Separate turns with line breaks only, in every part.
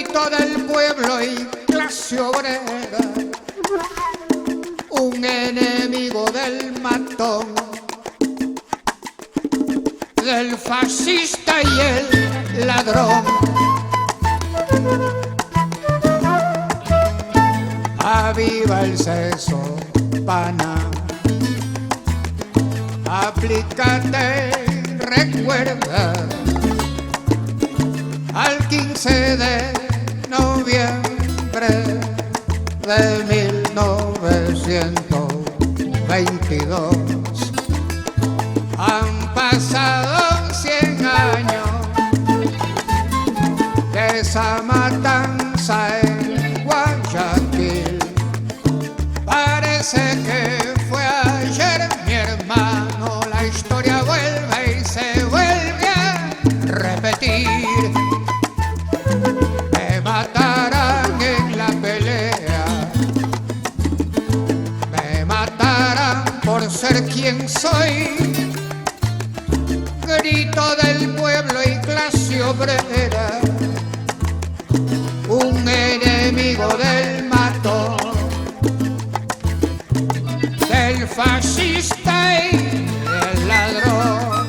grito del pueblo y clase obrera, un enemigo del matón, del fascista y el ladrón. Aviva el seso, pana, aplícate, recuerda al 15 de noviembre de 1922. Han pasado 100 años de esa matanza en Guayaquil. Parece que fue ayer, mi hermano, la historia vuelve y se vuelve a repetir. Me matarán en la pelea, me matarán por ser quien soy. Grito del pueblo y clase obrera, un enemigo del matón, del fascista y del ladrón.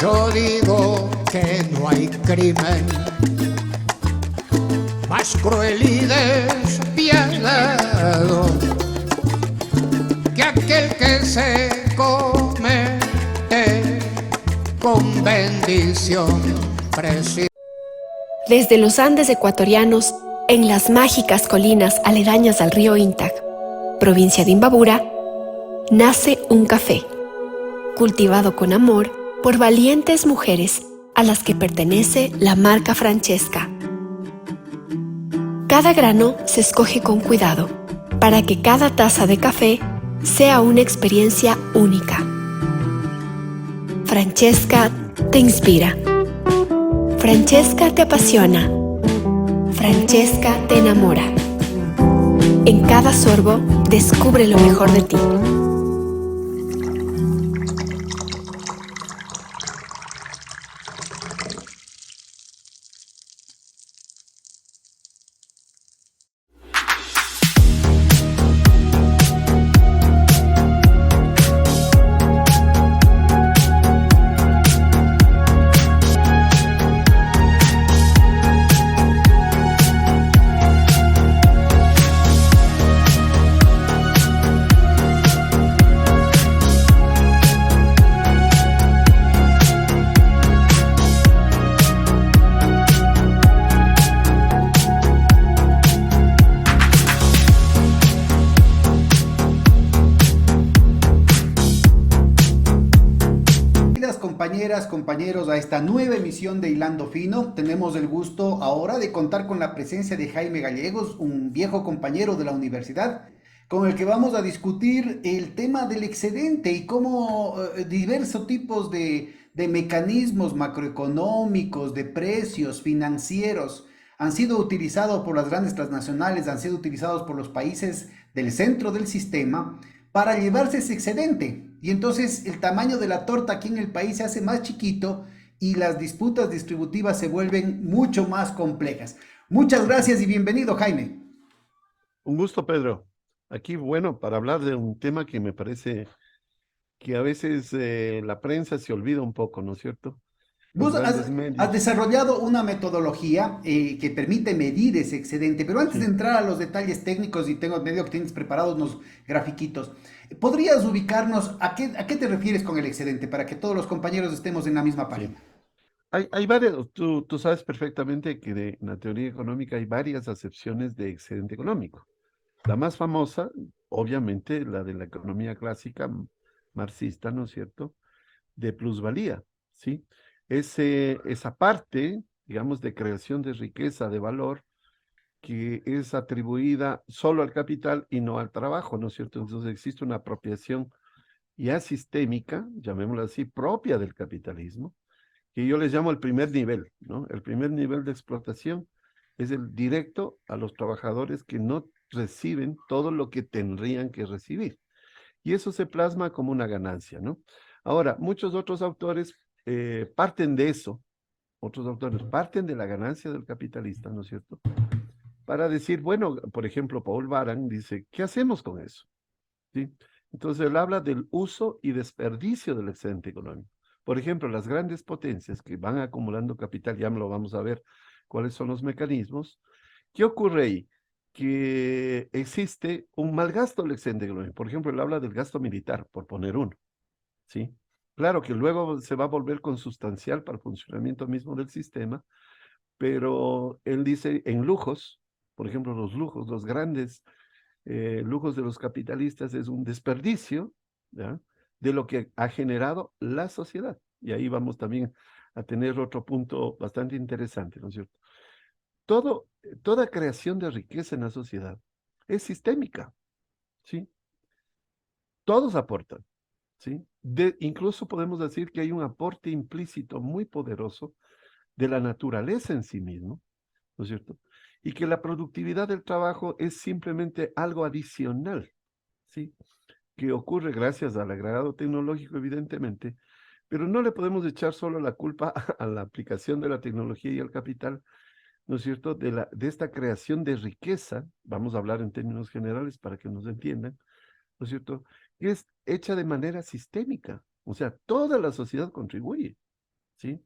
Yo digo que no hay crimen más cruel y despiadado que aquel que se comete con bendición presidente.
Desde los Andes ecuatorianos, en las mágicas colinas aledañas al río Intac, provincia de Imbabura, nace un café, cultivado con amor por valientes mujeres a las que pertenece la marca Francesca. Cada grano se escoge con cuidado para que cada taza de café sea una experiencia única. Francesca te inspira. Francesca te apasiona. Francesca te enamora. En cada sorbo, descubre lo mejor de ti.
Compañeros, a esta nueva emisión de Hilando Fino. Tenemos el gusto ahora de contar con la presencia de Jaime Gallegos, un viejo compañero de la universidad, con el que vamos a discutir el tema del excedente y cómo diversos tipos de mecanismos macroeconómicos, de precios financieros, han sido utilizados por las grandes transnacionales, han sido utilizados por los países del centro del sistema para llevarse ese excedente. Y entonces el tamaño de la torta aquí en el país se hace más chiquito y las disputas distributivas se vuelven mucho más complejas. Muchas gracias y bienvenido, Jaime.
Un gusto, Pedro. Aquí, bueno, para hablar de un tema que me parece que a veces la prensa se olvida un poco, ¿no es cierto?
Vos has desarrollado una metodología que permite medir ese excedente, pero antes de entrar a los detalles técnicos, y tengo medio que tienes preparados unos grafiquitos, ¿podrías ubicarnos a qué te refieres con el excedente para que todos los compañeros estemos en la misma página?
Hay varias, tú sabes perfectamente que en la teoría económica hay varias acepciones de excedente económico. La más famosa, obviamente, la de la economía clásica marxista, ¿no es cierto?, de plusvalía, ¿sí? Esa parte, digamos, de creación de riqueza, de valor, que es atribuida solo al capital y no al trabajo, ¿no es cierto? Entonces existe una apropiación ya sistémica, llamémosla así, propia del capitalismo, que yo les llamo el primer nivel, ¿no? El primer nivel de explotación es el directo a los trabajadores que no reciben todo lo que tendrían que recibir. Y eso se plasma como una ganancia, ¿no? Ahora, muchos otros autores parten de eso otros autores, parten de la ganancia del capitalista, ¿no es cierto? Para decir, bueno, por ejemplo, Paul Baran dice, ¿qué hacemos con eso? ¿Sí? Entonces él habla del uso y desperdicio del excedente económico. Por ejemplo, las grandes potencias que van acumulando capital, ya lo vamos a ver cuáles son los mecanismos. ¿Qué ocurre ahí? Que existe un mal gasto del excedente económico. Por ejemplo, él habla del gasto militar, por poner uno, ¿sí? Claro que luego se va a volver consustancial para el funcionamiento mismo del sistema, pero él dice en lujos, por ejemplo, los lujos, los grandes lujos de los capitalistas es un desperdicio, ¿ya? De lo que ha generado la sociedad. Y ahí vamos también a tener otro punto bastante interesante, ¿no es cierto? Toda creación de riqueza en la sociedad es sistémica, ¿sí? Todos aportan, ¿sí? Incluso podemos decir que hay un aporte implícito muy poderoso de la naturaleza en sí mismo, ¿no es cierto? Y que la productividad del trabajo es simplemente algo adicional, ¿sí? Que ocurre gracias al agregado tecnológico, evidentemente, pero no le podemos echar solo la culpa a la aplicación de la tecnología y al capital, ¿no es cierto? De esta creación de riqueza, vamos a hablar en términos generales para que nos entiendan, ¿no es cierto? Que es hecha de manera sistémica, o sea, toda la sociedad contribuye, ¿sí?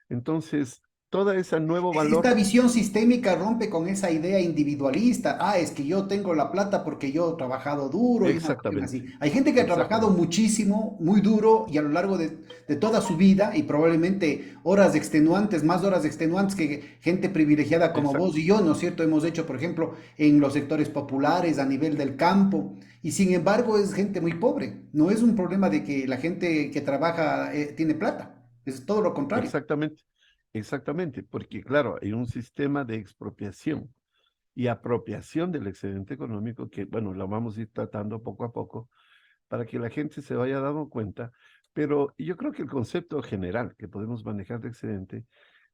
Entonces, toda ese nuevo valor.
Esta visión sistémica rompe con esa idea individualista. Ah, es que yo tengo la plata porque yo he trabajado duro y una cuestión
Exactamente,
así. Hay gente que ha trabajado
exactamente,
muchísimo, muy duro y a lo largo de toda su vida y probablemente horas extenuantes, más horas extenuantes que gente privilegiada como vos
exacto,
y yo, ¿no es cierto? Hemos hecho, por ejemplo, en los sectores populares, a nivel del campo. Y sin embargo es gente muy pobre. No es un problema de que la gente que trabaja tiene plata. Es todo lo contrario.
exactamente, exactamente, porque claro, hay un sistema de expropiación y apropiación del excedente económico que, bueno, lo vamos a ir tratando poco a poco para que la gente se vaya dando cuenta, pero yo creo que el concepto general que podemos manejar de excedente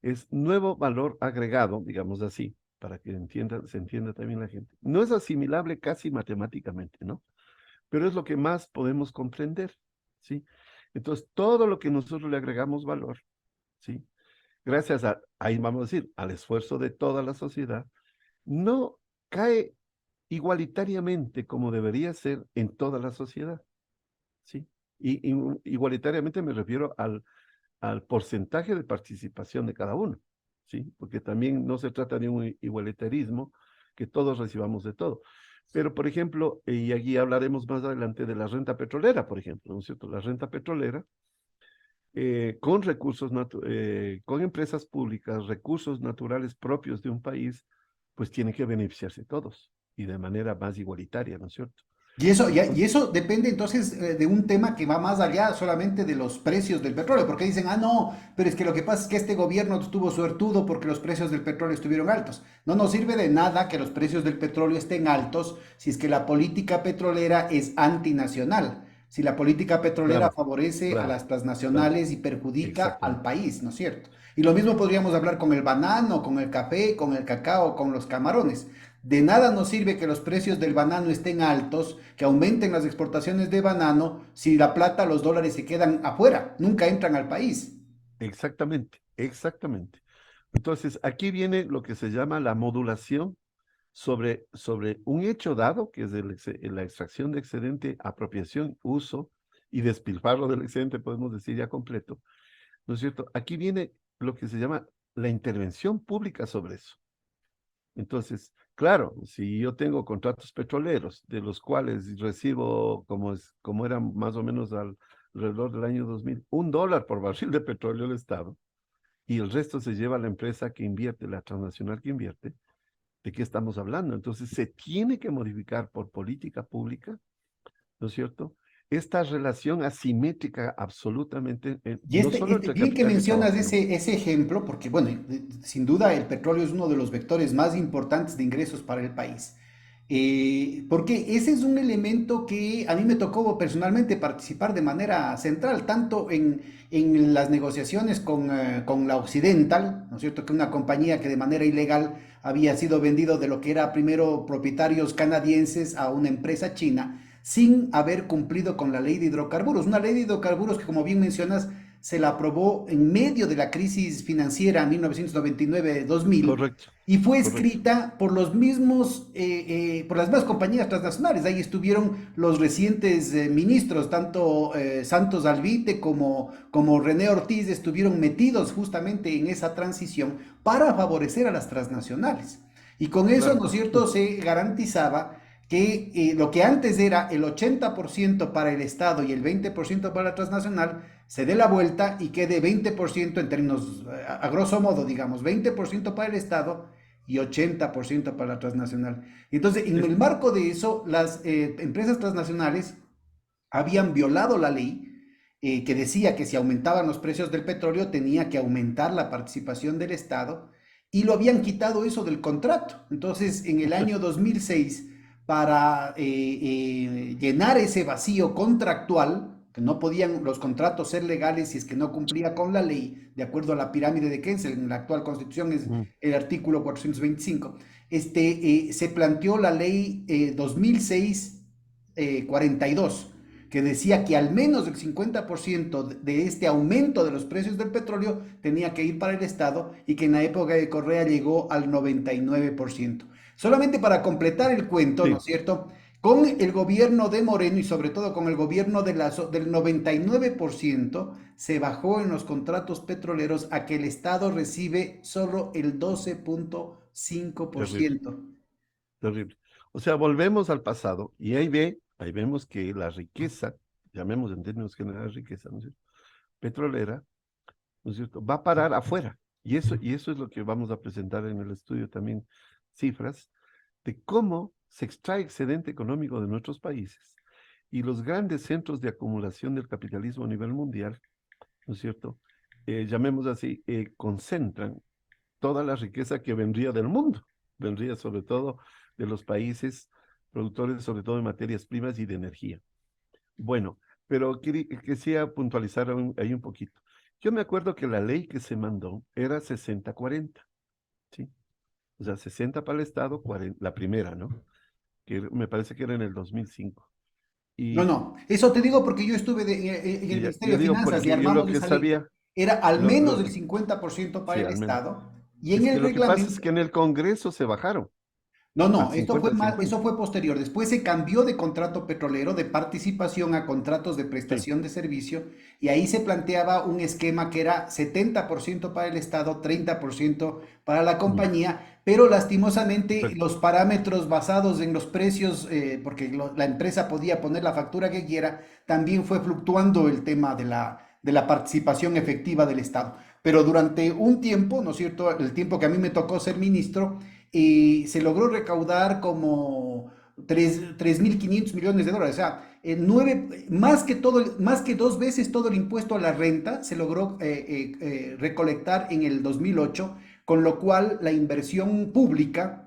es nuevo valor agregado, digamos así, para que se entienda también la gente. No es asimilable casi matemáticamente, ¿no? Pero es lo que más podemos comprender, ¿sí? Entonces, todo lo que nosotros le agregamos valor, ¿sí? Gracias a, ahí vamos a decir, al esfuerzo de toda la sociedad, no cae igualitariamente como debería ser en toda la sociedad, ¿sí? Y igualitariamente me refiero al porcentaje de participación de cada uno, ¿sí? Porque también no se trata de un igualitarismo que todos recibamos de todo. Pero, por ejemplo, y aquí hablaremos más adelante de la renta petrolera, por ejemplo, ¿no es cierto? La renta petrolera, con recursos, con empresas públicas, recursos naturales propios de un país, pues tienen que beneficiarse todos y de manera más igualitaria, ¿no es cierto?
Y
Entonces,
eso depende entonces de un tema que va más allá solamente de los precios del petróleo, porque dicen, ah, no, pero es que lo que pasa es que este gobierno estuvo suertudo porque los precios del petróleo estuvieron altos. No nos sirve de nada que los precios del petróleo estén altos si es que la política petrolera es antinacional, si la política petrolera
claro,
favorece a
claro,
las
claro,
transnacionales y perjudica al
exactamente,
país, ¿no es cierto? Y lo mismo podríamos hablar con el banano, con el café, con el cacao, con los camarones. De nada nos sirve que los precios del banano estén altos, que aumenten las exportaciones de banano, si la plata, los dólares se quedan afuera, nunca entran al país.
exactamente, exactamente. Entonces, aquí viene lo que se llama la modulación sobre un hecho dado, que es la extracción de excedente, apropiación, uso y despilfarro del excedente, podemos decir ya completo, ¿no es cierto? Aquí viene lo que se llama la intervención pública sobre eso. Entonces, claro, si yo tengo contratos petroleros, de los cuales recibo, como era más o menos alrededor del año 2000, $1 por barril de petróleo el Estado, y el resto se lleva a la empresa que invierte, la transnacional que invierte, ¿de qué estamos hablando? Entonces, se tiene que modificar por política pública, ¿no es cierto? Esta relación asimétrica absolutamente,
Y
no solo entre
bien que
capital y
mencionas
trabajo, ¿no?
ese ejemplo, porque bueno, sin duda el petróleo es uno de los vectores más importantes de ingresos para el país. Porque ese es un elemento que a mí me tocó personalmente participar de manera central, tanto en las negociaciones con la Occidental, ¿no es cierto? Que una compañía que de manera ilegal había sido vendido de lo que era primero propietarios canadienses a una empresa china sin haber cumplido con la ley de hidrocarburos. Una ley de hidrocarburos que, como bien mencionas, se la aprobó en medio de la crisis financiera 1999-2000
Correcto,
y fue
correcto.
escrita por los mismos, por las mismas compañías transnacionales. Ahí estuvieron los recientes ministros, tanto Santos Alvite como René Ortiz, estuvieron metidos justamente en esa transición para favorecer a las transnacionales. Y con eso,
Claro.
¿no es cierto?, se garantizaba que lo que antes era el 80% para el Estado y el 20% para la transnacional, se dé la vuelta y quede 20% en términos, a grosso modo, digamos, 20% para el Estado y 80% para la transnacional. Entonces, en
Es-
el marco de eso, las empresas transnacionales habían violado la ley que decía que si aumentaban los precios del petróleo tenía que aumentar la participación del Estado y lo habían quitado eso del contrato. Entonces, en el año 2006, para llenar ese vacío contractual, que no podían los contratos ser legales si es que no cumplía con la ley, de acuerdo a la pirámide de Kensel, en la actual constitución es
mm,
el artículo 425, se planteó la ley 2006-42, que decía que al menos el 50% de este aumento de los precios del petróleo tenía que ir para el Estado y que en la época de Correa llegó al 99%. Solamente para completar el cuento, ¿no es
sí,
cierto? Con el gobierno de Moreno y sobre todo con el gobierno del 99%, se bajó en los contratos petroleros a que el Estado recibe solo el
terrible,
12.5%.
terrible. O sea, volvemos al pasado y ahí vemos que la riqueza, llamemos en términos generales riqueza, ¿no es cierto? Petrolera, ¿no es cierto? Va a parar afuera. Y eso es lo que vamos a presentar en el estudio también, cifras de cómo se extrae excedente económico de nuestros países y los grandes centros de acumulación del capitalismo a nivel mundial, ¿no es cierto? Llamemos así, concentran toda la riqueza que vendría del mundo, vendría sobre todo de los países productores, sobre todo de materias primas y de energía. Bueno, pero quisiera puntualizar ahí un poquito. Yo me acuerdo que la ley que se mandó era 60-40, ¿sí? O sea, 60 para el Estado, 40, la primera, ¿no? Que me parece que era en el 2005.
No,
Y,
no, eso te digo porque yo estuve en el
y
Ministerio
yo
de
digo,
Finanzas y
porque yo lo
armamos
que
esa ley.
sabía,
Era al
lo,
menos
lo,
el 50% para
sí,
el
al menos.
Estado y en
Es
el
que lo que pasa es
reglamento.
que en el Congreso se bajaron
No,
al
no, esto fue más,
50-50.
eso fue posterior. Después se cambió de contrato petrolero de participación a contratos de
Sí,
prestación de servicio y ahí se planteaba un esquema que era 70% para el Estado, 30% para la
mm,
compañía, pero lastimosamente
correcto.
los parámetros basados en los precios, porque la empresa podía poner la factura que quiera, también fue fluctuando el tema de la participación efectiva del Estado. Pero durante un tiempo, ¿no es cierto? El tiempo que a mí me tocó ser ministro, y se logró recaudar como 3.500 millones de dólares. O sea, más que dos veces todo el impuesto a la renta se logró recolectar en el 2008, con lo cual la inversión pública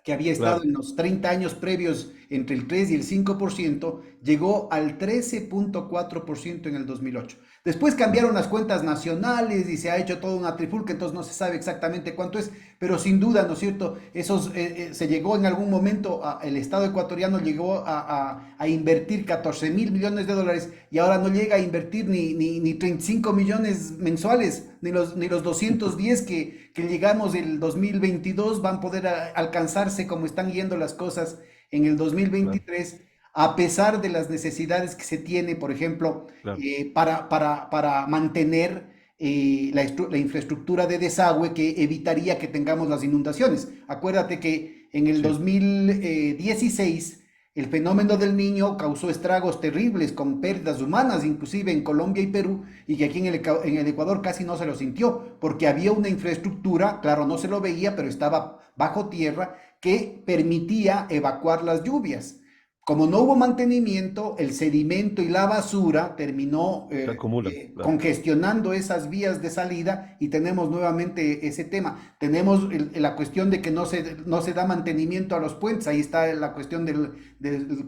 que había estado
Claro,
en los 30 años previos entre el 3 y el 5%, llegó al 13.4% en el 2008. Después
mm,
cambiaron las cuentas nacionales y se ha hecho toda una trifulca, entonces no se sabe exactamente cuánto es, pero sin duda, ¿no es cierto? Se llegó en algún momento, el Estado ecuatoriano llegó a invertir 14.000 millones de dólares y ahora no llega a invertir ni 35 millones mensuales, ni los 210 que llegamos el 2022 van a poder alcanzarse como están yendo las cosas en el
claro,
2023, a pesar de las necesidades que se tiene, por ejemplo,
claro.
para mantener la infraestructura de desagüe que evitaría que tengamos las inundaciones. Acuérdate que en el
Sí,
2016 el fenómeno del niño causó estragos terribles con pérdidas humanas, inclusive en Colombia y Perú, y que aquí en el Ecuador casi no se lo sintió, porque había una infraestructura, claro, no se lo veía, pero estaba bajo tierra, que permitía evacuar las lluvias. Como no hubo mantenimiento, el sedimento y la basura terminó
se acumulan, claro.
congestionando esas vías de salida y tenemos nuevamente ese tema. Tenemos la cuestión de que no se da mantenimiento a los puentes, ahí está la cuestión del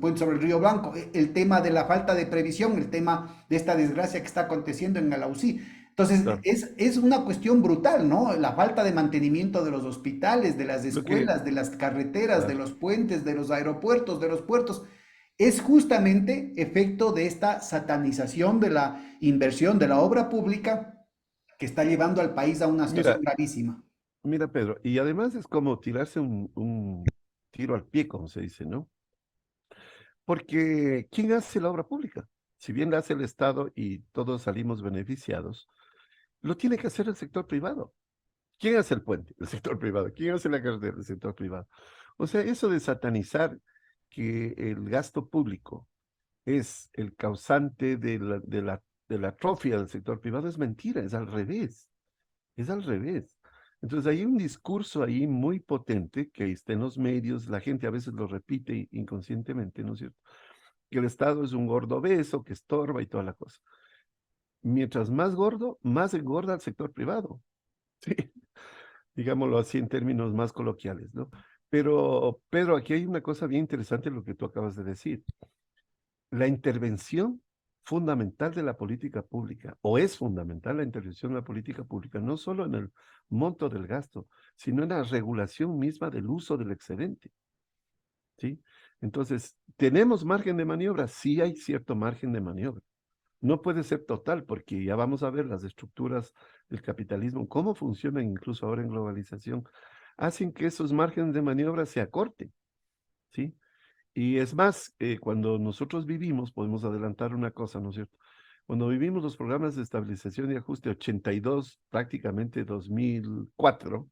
puente sobre el Río Blanco, el tema de la falta de previsión, el tema de esta desgracia que está aconteciendo en Alausí. Entonces,
Claro.
es una cuestión brutal, ¿no? La falta de mantenimiento de los hospitales, de las
Lo que,
escuelas, de las carreteras, de
claro,
los puentes, de los aeropuertos, de los puertos. es justamente efecto de esta satanización de la inversión, de la obra pública, que está llevando al país a una situación
Mira,
gravísima.
mira, Pedro, y además es como tirarse un tiro al pie, como se dice, ¿no? Porque ¿quién hace la obra pública? Si bien la hace el Estado y todos salimos beneficiados, lo tiene que hacer el sector privado. ¿Quién hace el puente? El sector privado. ¿Quién hace la carretera? El sector privado. O sea, eso de satanizar que el gasto público es el causante de la atrofia del sector privado es mentira, es al revés, es al revés. Entonces hay un discurso ahí muy potente que está en los medios, la gente a veces lo repite inconscientemente, ¿no es cierto? Que el Estado es un gordo obeso, que estorba y toda la cosa. Mientras más gordo, más engorda el sector privado, ¿sí? Digámoslo así en términos más coloquiales, ¿no? Pero, Pedro, aquí hay una cosa bien interesante en lo que tú acabas de decir. La intervención fundamental de la política pública, o es fundamental la intervención de la política pública, no solo en el monto del gasto, sino en la regulación misma del uso del excedente, ¿sí? Entonces, ¿tenemos margen de maniobra? Sí hay cierto margen de maniobra. No puede ser total, porque ya vamos a ver las estructuras del capitalismo, cómo funcionan incluso ahora en globalización, hacen que esos márgenes de maniobra se acorten, ¿sí? Y es más, cuando nosotros vivimos, podemos adelantar una cosa, ¿no es cierto? Cuando vivimos los programas de estabilización y ajuste 82, prácticamente 2004,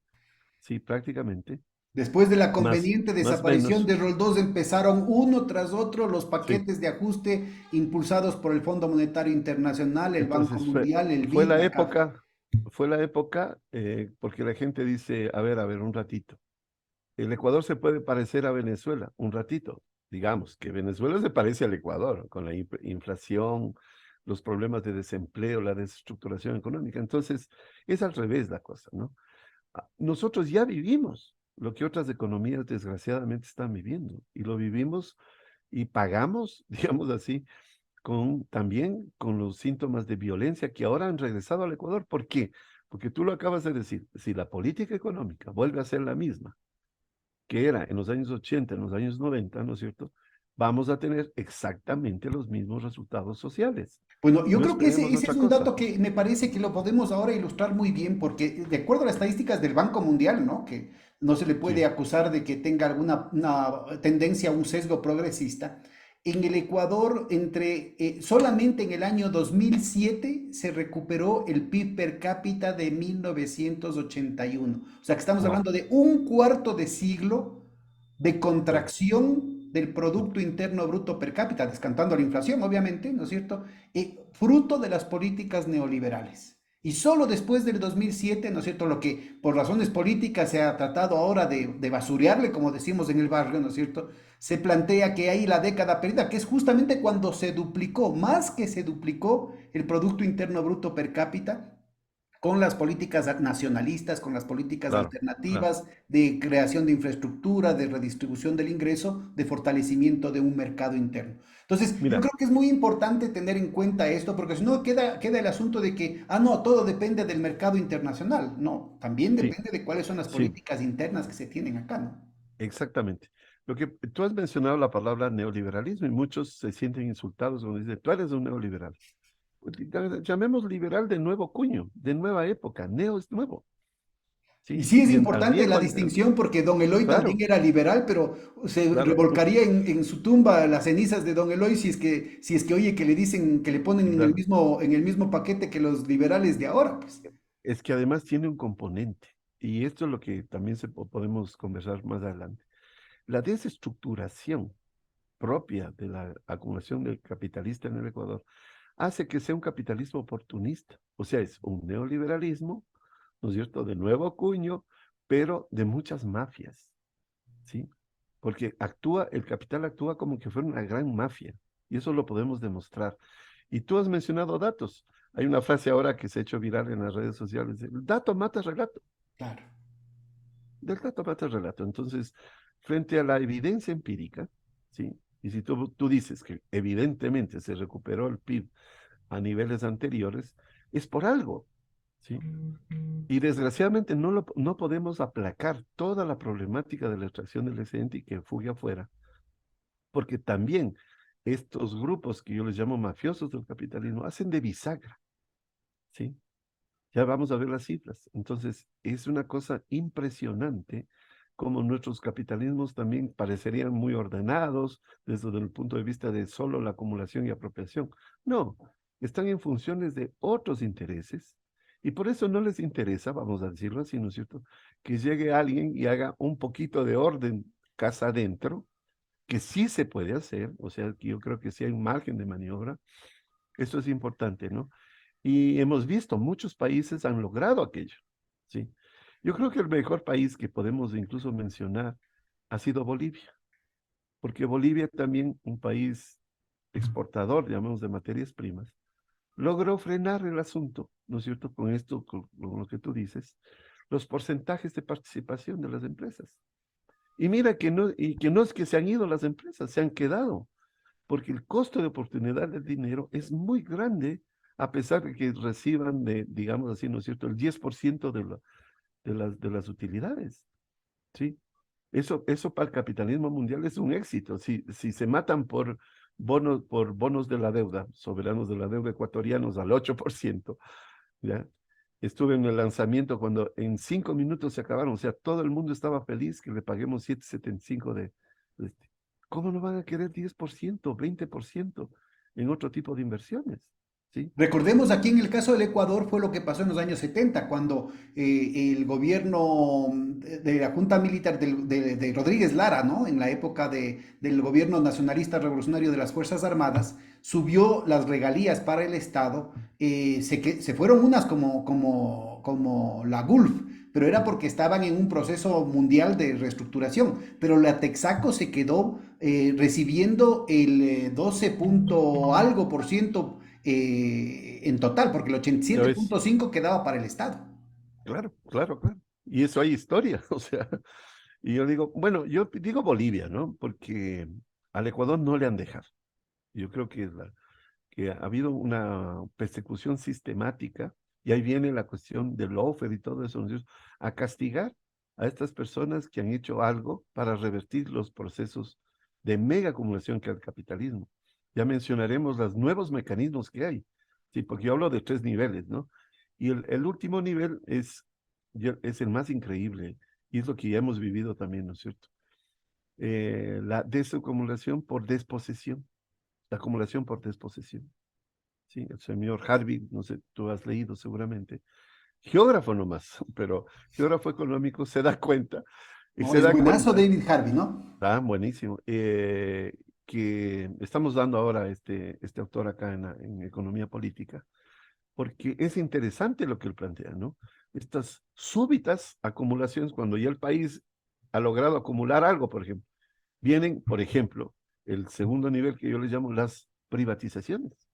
sí, prácticamente,
Después de la
más,
conveniente
más
desaparición
menos,
de Roldós, empezaron uno tras otro los
sí.
paquetes de ajuste impulsados por el Fondo Monetario Internacional, el Banco
Entonces
Mundial, el
fue
BID,
la
la CAF.
época, porque la gente dice, a ver, un ratito. El Ecuador se puede parecer a Venezuela, un ratito. Digamos que Venezuela se parece al Ecuador, con la inflación, los problemas de desempleo, la desestructuración económica. Entonces, es al revés la cosa, ¿no? Nosotros ya vivimos lo que otras economías desgraciadamente están viviendo, y lo vivimos y pagamos, digamos así, también con los síntomas de violencia que ahora han regresado al Ecuador. ¿Por qué? Porque tú lo acabas de decir, si la política económica vuelve a ser la misma que era en los años 80, en los años 90, ¿no es cierto? Vamos a tener exactamente los mismos resultados sociales.
Bueno, yo
No
creo que
esperemos
ese es
otra
un
cosa.
dato que me parece que lo podemos ahora ilustrar muy bien, porque de acuerdo a las estadísticas del Banco Mundial, ¿no? Que no se le puede
Sí,
acusar de que tenga alguna una tendencia a un sesgo progresista. En el Ecuador, solamente en el año 2007 se recuperó el PIB per cápita de 1981. O sea que estamos
wow.
hablando de un cuarto de siglo de
Sí,
contracción del
sí,
Producto Interno Bruto per cápita, descantando la inflación, obviamente, ¿no es cierto? Fruto de las políticas neoliberales. Y solo después del 2007, ¿no es cierto?, lo que por razones políticas se ha tratado ahora de basurearle, como decimos en el barrio, ¿no es cierto?, se plantea que hay la década perdida, que es justamente cuando se duplicó, más que se duplicó el Producto Interno Bruto per cápita, con las políticas nacionalistas, con las políticas
claro, claro.
alternativas de creación de infraestructura, de redistribución del ingreso, de fortalecimiento de un mercado interno. Entonces, yo
Mira,
creo que es muy importante tener en cuenta esto, porque si no queda el asunto de que, no, todo depende del mercado internacional. No, también
sí,
depende de cuáles son las
sí,
políticas internas que se tienen acá, ¿no?
exactamente. Lo que tú has mencionado la palabra neoliberalismo y muchos se sienten insultados cuando dicen, tú eres un neoliberal. Pues, llamemos liberal de nuevo cuño, de nueva época. Neo es nuevo,
Y
¿sí?
sí es
Y al
importante
viejo,
la distinción porque Don Eloy también
claro,
era liberal, pero se
claro.
revolcaría en su tumba las cenizas de Don Eloy si es que oye que le dicen que le ponen
Claro.
en el mismo paquete que los liberales de ahora, pues.
Es que además tiene un componente, y esto es lo que también podemos conversar más adelante. La desestructuración propia de la acumulación del capitalista en el Ecuador hace que sea un capitalismo oportunista, o sea, es un neoliberalismo, ¿no es cierto?, de nuevo cuño, pero de muchas mafias, ¿sí? Porque el capital actúa como que fuera una gran mafia, y eso lo podemos demostrar. Y tú has mencionado datos. Hay una frase ahora que se ha hecho viral en las redes sociales, el dato mata el relato,
Claro.
del dato mata el relato. Entonces, frente a la evidencia empírica, ¿sí? Y si tú dices que evidentemente se recuperó el PIB a niveles anteriores, es por algo, ¿sí? Y desgraciadamente no podemos aplacar toda la problemática de la extracción del excedente y que fugue afuera, porque también estos grupos que yo les llamo mafiosos del capitalismo hacen de bisagra, ¿sí? Ya vamos a ver las cifras. Entonces, es una cosa impresionante como nuestros capitalismos también parecerían muy ordenados desde el punto de vista de solo la acumulación y apropiación. No, están en funciones de otros intereses y por eso no les interesa, vamos a decirlo así, ¿no es cierto?, que llegue alguien y haga un poquito de orden casa adentro, que sí se puede hacer, o sea, que yo creo que sí hay un margen de maniobra. Eso es importante, ¿no? Y hemos visto, muchos países han logrado aquello, ¿sí? Yo creo que el mejor país que podemos incluso mencionar ha sido Bolivia, porque Bolivia también, un país exportador, llamamos, de materias primas, logró frenar el asunto, ¿no es cierto? Con esto, con lo que tú dices, los porcentajes de participación de las empresas. Y mira que no es que se han ido las empresas, se han quedado, porque el costo de oportunidad del dinero es muy grande, a pesar de que reciban de, digamos así, ¿no es cierto?, el 10% de las utilidades, ¿sí? Eso para el capitalismo mundial es un éxito. Si se matan por bonos de la deuda, soberanos de la deuda ecuatorianos al 8%, ¿ya? Estuve en el lanzamiento cuando en 5 minutos se acabaron, o sea, todo el mundo estaba feliz que le paguemos 7,75 de este. ¿Cómo no van a querer 10%, 20% en otro tipo de inversiones? ¿Sí?
Recordemos aquí en el caso del Ecuador fue lo que pasó en los años 70, cuando el gobierno de la Junta Militar de Rodríguez Lara, ¿no? En la época del gobierno nacionalista revolucionario de las Fuerzas Armadas, subió las regalías para el Estado, se fueron unas como la Gulf, pero era porque estaban en un proceso mundial de reestructuración, pero la Texaco se quedó recibiendo el 12 punto algo por ciento en total, porque el
Ya ves,
87,5 quedaba para el Estado.
claro, claro, claro. Y eso hay historia, o sea, y yo digo, bueno, yo digo Bolivia, ¿no? Porque al Ecuador no le han dejado. Yo creo que ha habido una persecución sistemática y ahí viene la cuestión del lawfare y todo eso, ¿no? A castigar a estas personas que han hecho algo para revertir los procesos de mega acumulación que hay el capitalismo. Ya mencionaremos los nuevos mecanismos que hay, sí, porque yo hablo de 3 niveles, ¿no? Y el último nivel es el más increíble y es lo que ya hemos vivido también, ¿no es cierto? La desacumulación por desposesión, la acumulación por desposesión. Sí, el señor Harvey, no sé, tú has leído seguramente, geógrafo nomás, pero geógrafo económico se da cuenta, y
¿No?
se
Es
da
buenazo
cuenta,
David Harvey, ¿no?
está buenísimo, que estamos dando ahora este autor acá en Economía Política, porque es interesante lo que él plantea, ¿no? Estas súbitas acumulaciones, cuando ya el país ha logrado acumular algo, por ejemplo, vienen, por ejemplo, el segundo nivel que yo le llamo las privatizaciones,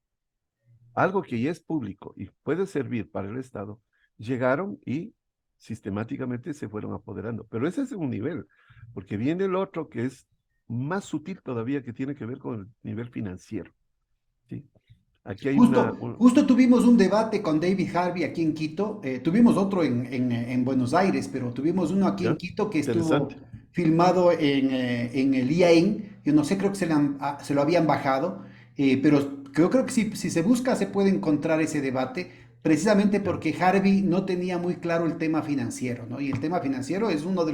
algo que ya es público y puede servir para el Estado, llegaron y sistemáticamente se fueron apoderando. Pero ese es un nivel, porque viene el otro que es más sutil todavía, que tiene que ver con el nivel financiero, ¿sí? Aquí hay
Justo tuvimos un debate con David Harvey aquí en Quito, tuvimos otro en Buenos Aires, pero tuvimos uno aquí en
¿ya?
Quito que estuvo
Interesante.
filmado en el IAEN, yo no sé, creo que se lo habían bajado, pero creo que si se busca se puede encontrar ese debate, precisamente
Ya.
porque Harvey no tenía muy claro el tema financiero, ¿no? Y el tema financiero es uno de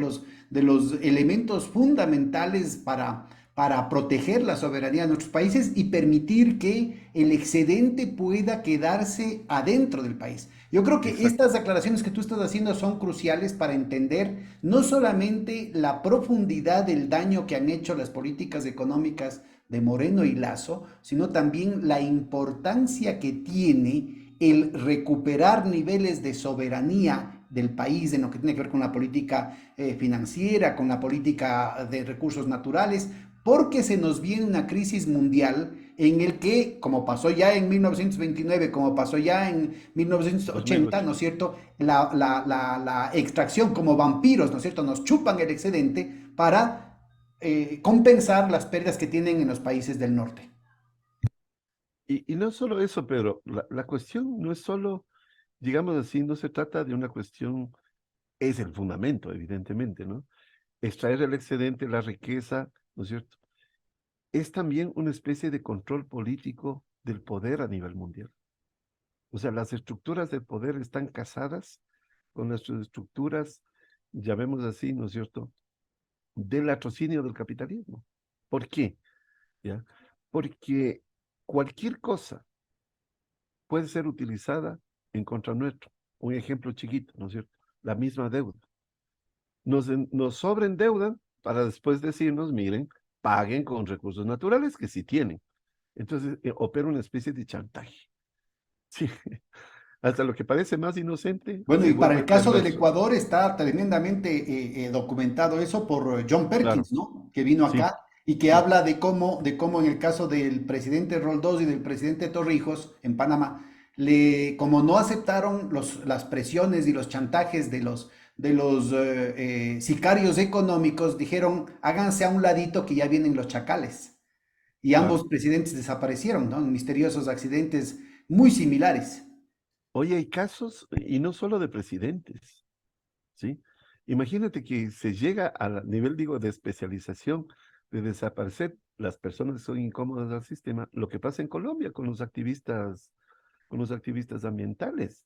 los elementos fundamentales para proteger la soberanía de nuestros países y permitir que el excedente pueda quedarse adentro del país. Yo creo que
Exacto.
estas aclaraciones que tú estás haciendo son cruciales para entender no solamente la profundidad del daño que han hecho las políticas económicas de Moreno y Lazo, sino también la importancia que tiene el recuperar niveles de soberanía del país en lo que tiene que ver con la política financiera, con la política de recursos naturales, porque se nos viene una crisis mundial en el que, como pasó ya en 1929, como pasó ya en 1980,
2008.
¿no es cierto? La extracción como vampiros, ¿no es cierto? Nos chupan el excedente para compensar las pérdidas que tienen en los países del norte.
Y no solo eso, pero la cuestión no es solo, digamos así, no se trata de una cuestión, es el fundamento, evidentemente, ¿no? Extraer el excedente, la riqueza, ¿no es cierto? es también una especie de control político del poder a nivel mundial. O sea, las estructuras del poder están casadas con las estructuras, llamemos así, ¿no es cierto?, del latrocinio del capitalismo. ¿Por qué? ¿Ya? Porque cualquier cosa puede ser utilizada en contra nuestro. Un ejemplo chiquito, ¿no es cierto? La misma deuda. Nos sobreendeudan para después decirnos, miren, paguen con recursos naturales que sí tienen. Entonces, opera una especie de chantaje. Sí, hasta lo que parece más inocente
Bueno,
se
y para
vuelve
el caso del
perverso.
Ecuador está tremendamente documentado eso por John
Claro,
Perkins, ¿no? Que vino
sí,
acá y que
sí,
habla de cómo en el caso del presidente Roldós y del presidente Torrijos en Panamá, como no aceptaron las presiones y los chantajes de los sicarios económicos, dijeron, háganse a un ladito que ya vienen los chacales. Y
claro.
ambos presidentes desaparecieron, ¿no? En misteriosos accidentes muy similares.
Oye, hay casos, y no solo de presidentes, ¿sí? Imagínate que se llega al nivel, digo, de especialización, de desaparecer las personas que son incómodas al sistema, lo que pasa en Colombia con los activistas ambientales.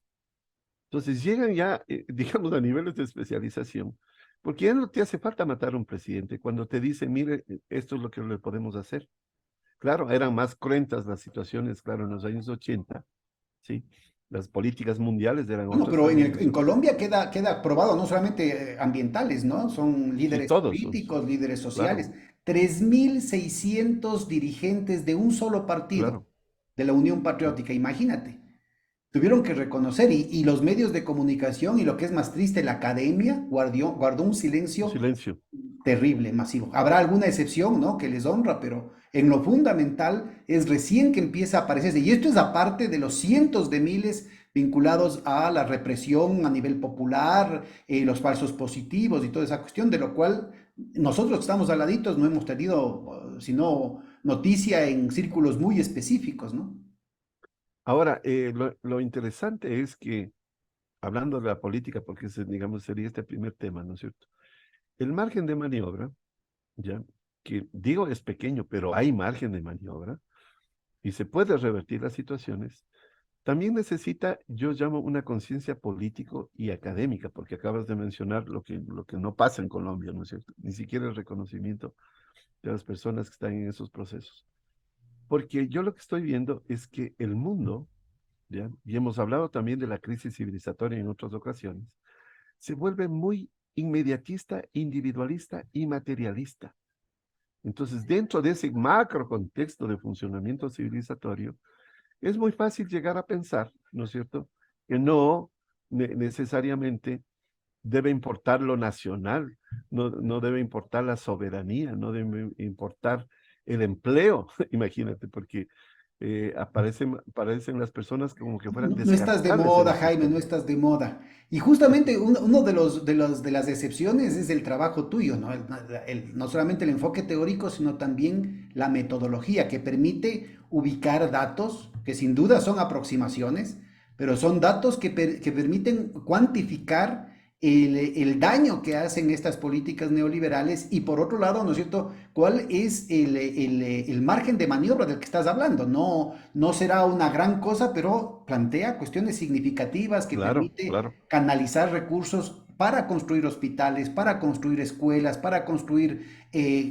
Entonces llegan ya, digamos, a niveles de especialización, porque ya no te hace falta matar a un presidente cuando te dice, mire, esto es lo que le podemos hacer. Claro, eran más cruentas las situaciones, claro, en los años 80, ¿sí? Las políticas mundiales eran
Bueno,
otras
pero en,
también, ¿no es
en
cierto?
Colombia queda probado, no solamente ambientales, ¿no? Son
Sí,
líderes
todos son,
políticos, líderes
claro,
sociales. 3.600 dirigentes de un solo partido,
claro,
de la Unión
sí.
Patriótica, imagínate. Tuvieron que reconocer y los medios de comunicación y lo que es más triste, la academia guardó un silencio
Silencio.
terrible, masivo. Habrá alguna excepción, ¿no? Que les honra, pero en lo fundamental es recién que empieza a aparecerse. Y esto es aparte de los cientos de miles vinculados a la represión a nivel popular, los falsos positivos y toda esa cuestión, de lo cual nosotros que estamos al laditos no hemos tenido sino noticia en círculos muy específicos, ¿no?
Ahora, lo interesante es que, hablando de la política, porque ese, digamos, sería este primer tema, ¿no es cierto? El margen de maniobra, ya, que digo es pequeño, pero hay margen de maniobra y se puede revertir las situaciones, también necesita, yo llamo una conciencia político y académica, porque acabas de mencionar lo que no pasa en Colombia, ¿no es cierto? Ni siquiera el reconocimiento de las personas que están en esos procesos. Porque yo lo que estoy viendo es que el mundo, ¿ya? Y hemos hablado también de la crisis civilizatoria en otras ocasiones, se vuelve muy inmediatista, individualista y materialista. Entonces, dentro de ese macro contexto de funcionamiento civilizatorio, es muy fácil llegar a pensar, ¿no es cierto?, que no necesariamente debe importar lo nacional, no debe importar la soberanía, no debe importar el empleo, imagínate, porque aparecen las personas como que fueran
No, no estás de
descartables en
moda,
el
Jaime, no
sistema.
estás de moda. Y justamente uno de las excepciones es el trabajo tuyo, ¿no? No solamente el enfoque teórico, sino también la metodología que permite ubicar datos, que sin duda son aproximaciones, pero son datos que permiten cuantificar el daño que hacen estas políticas neoliberales y por otro lado, ¿no es cierto?, cuál es el margen de maniobra del que estás hablando. No, no será una gran cosa, pero plantea cuestiones significativas que
Claro,
permite
claro.
canalizar recursos para construir hospitales, para construir escuelas, para construir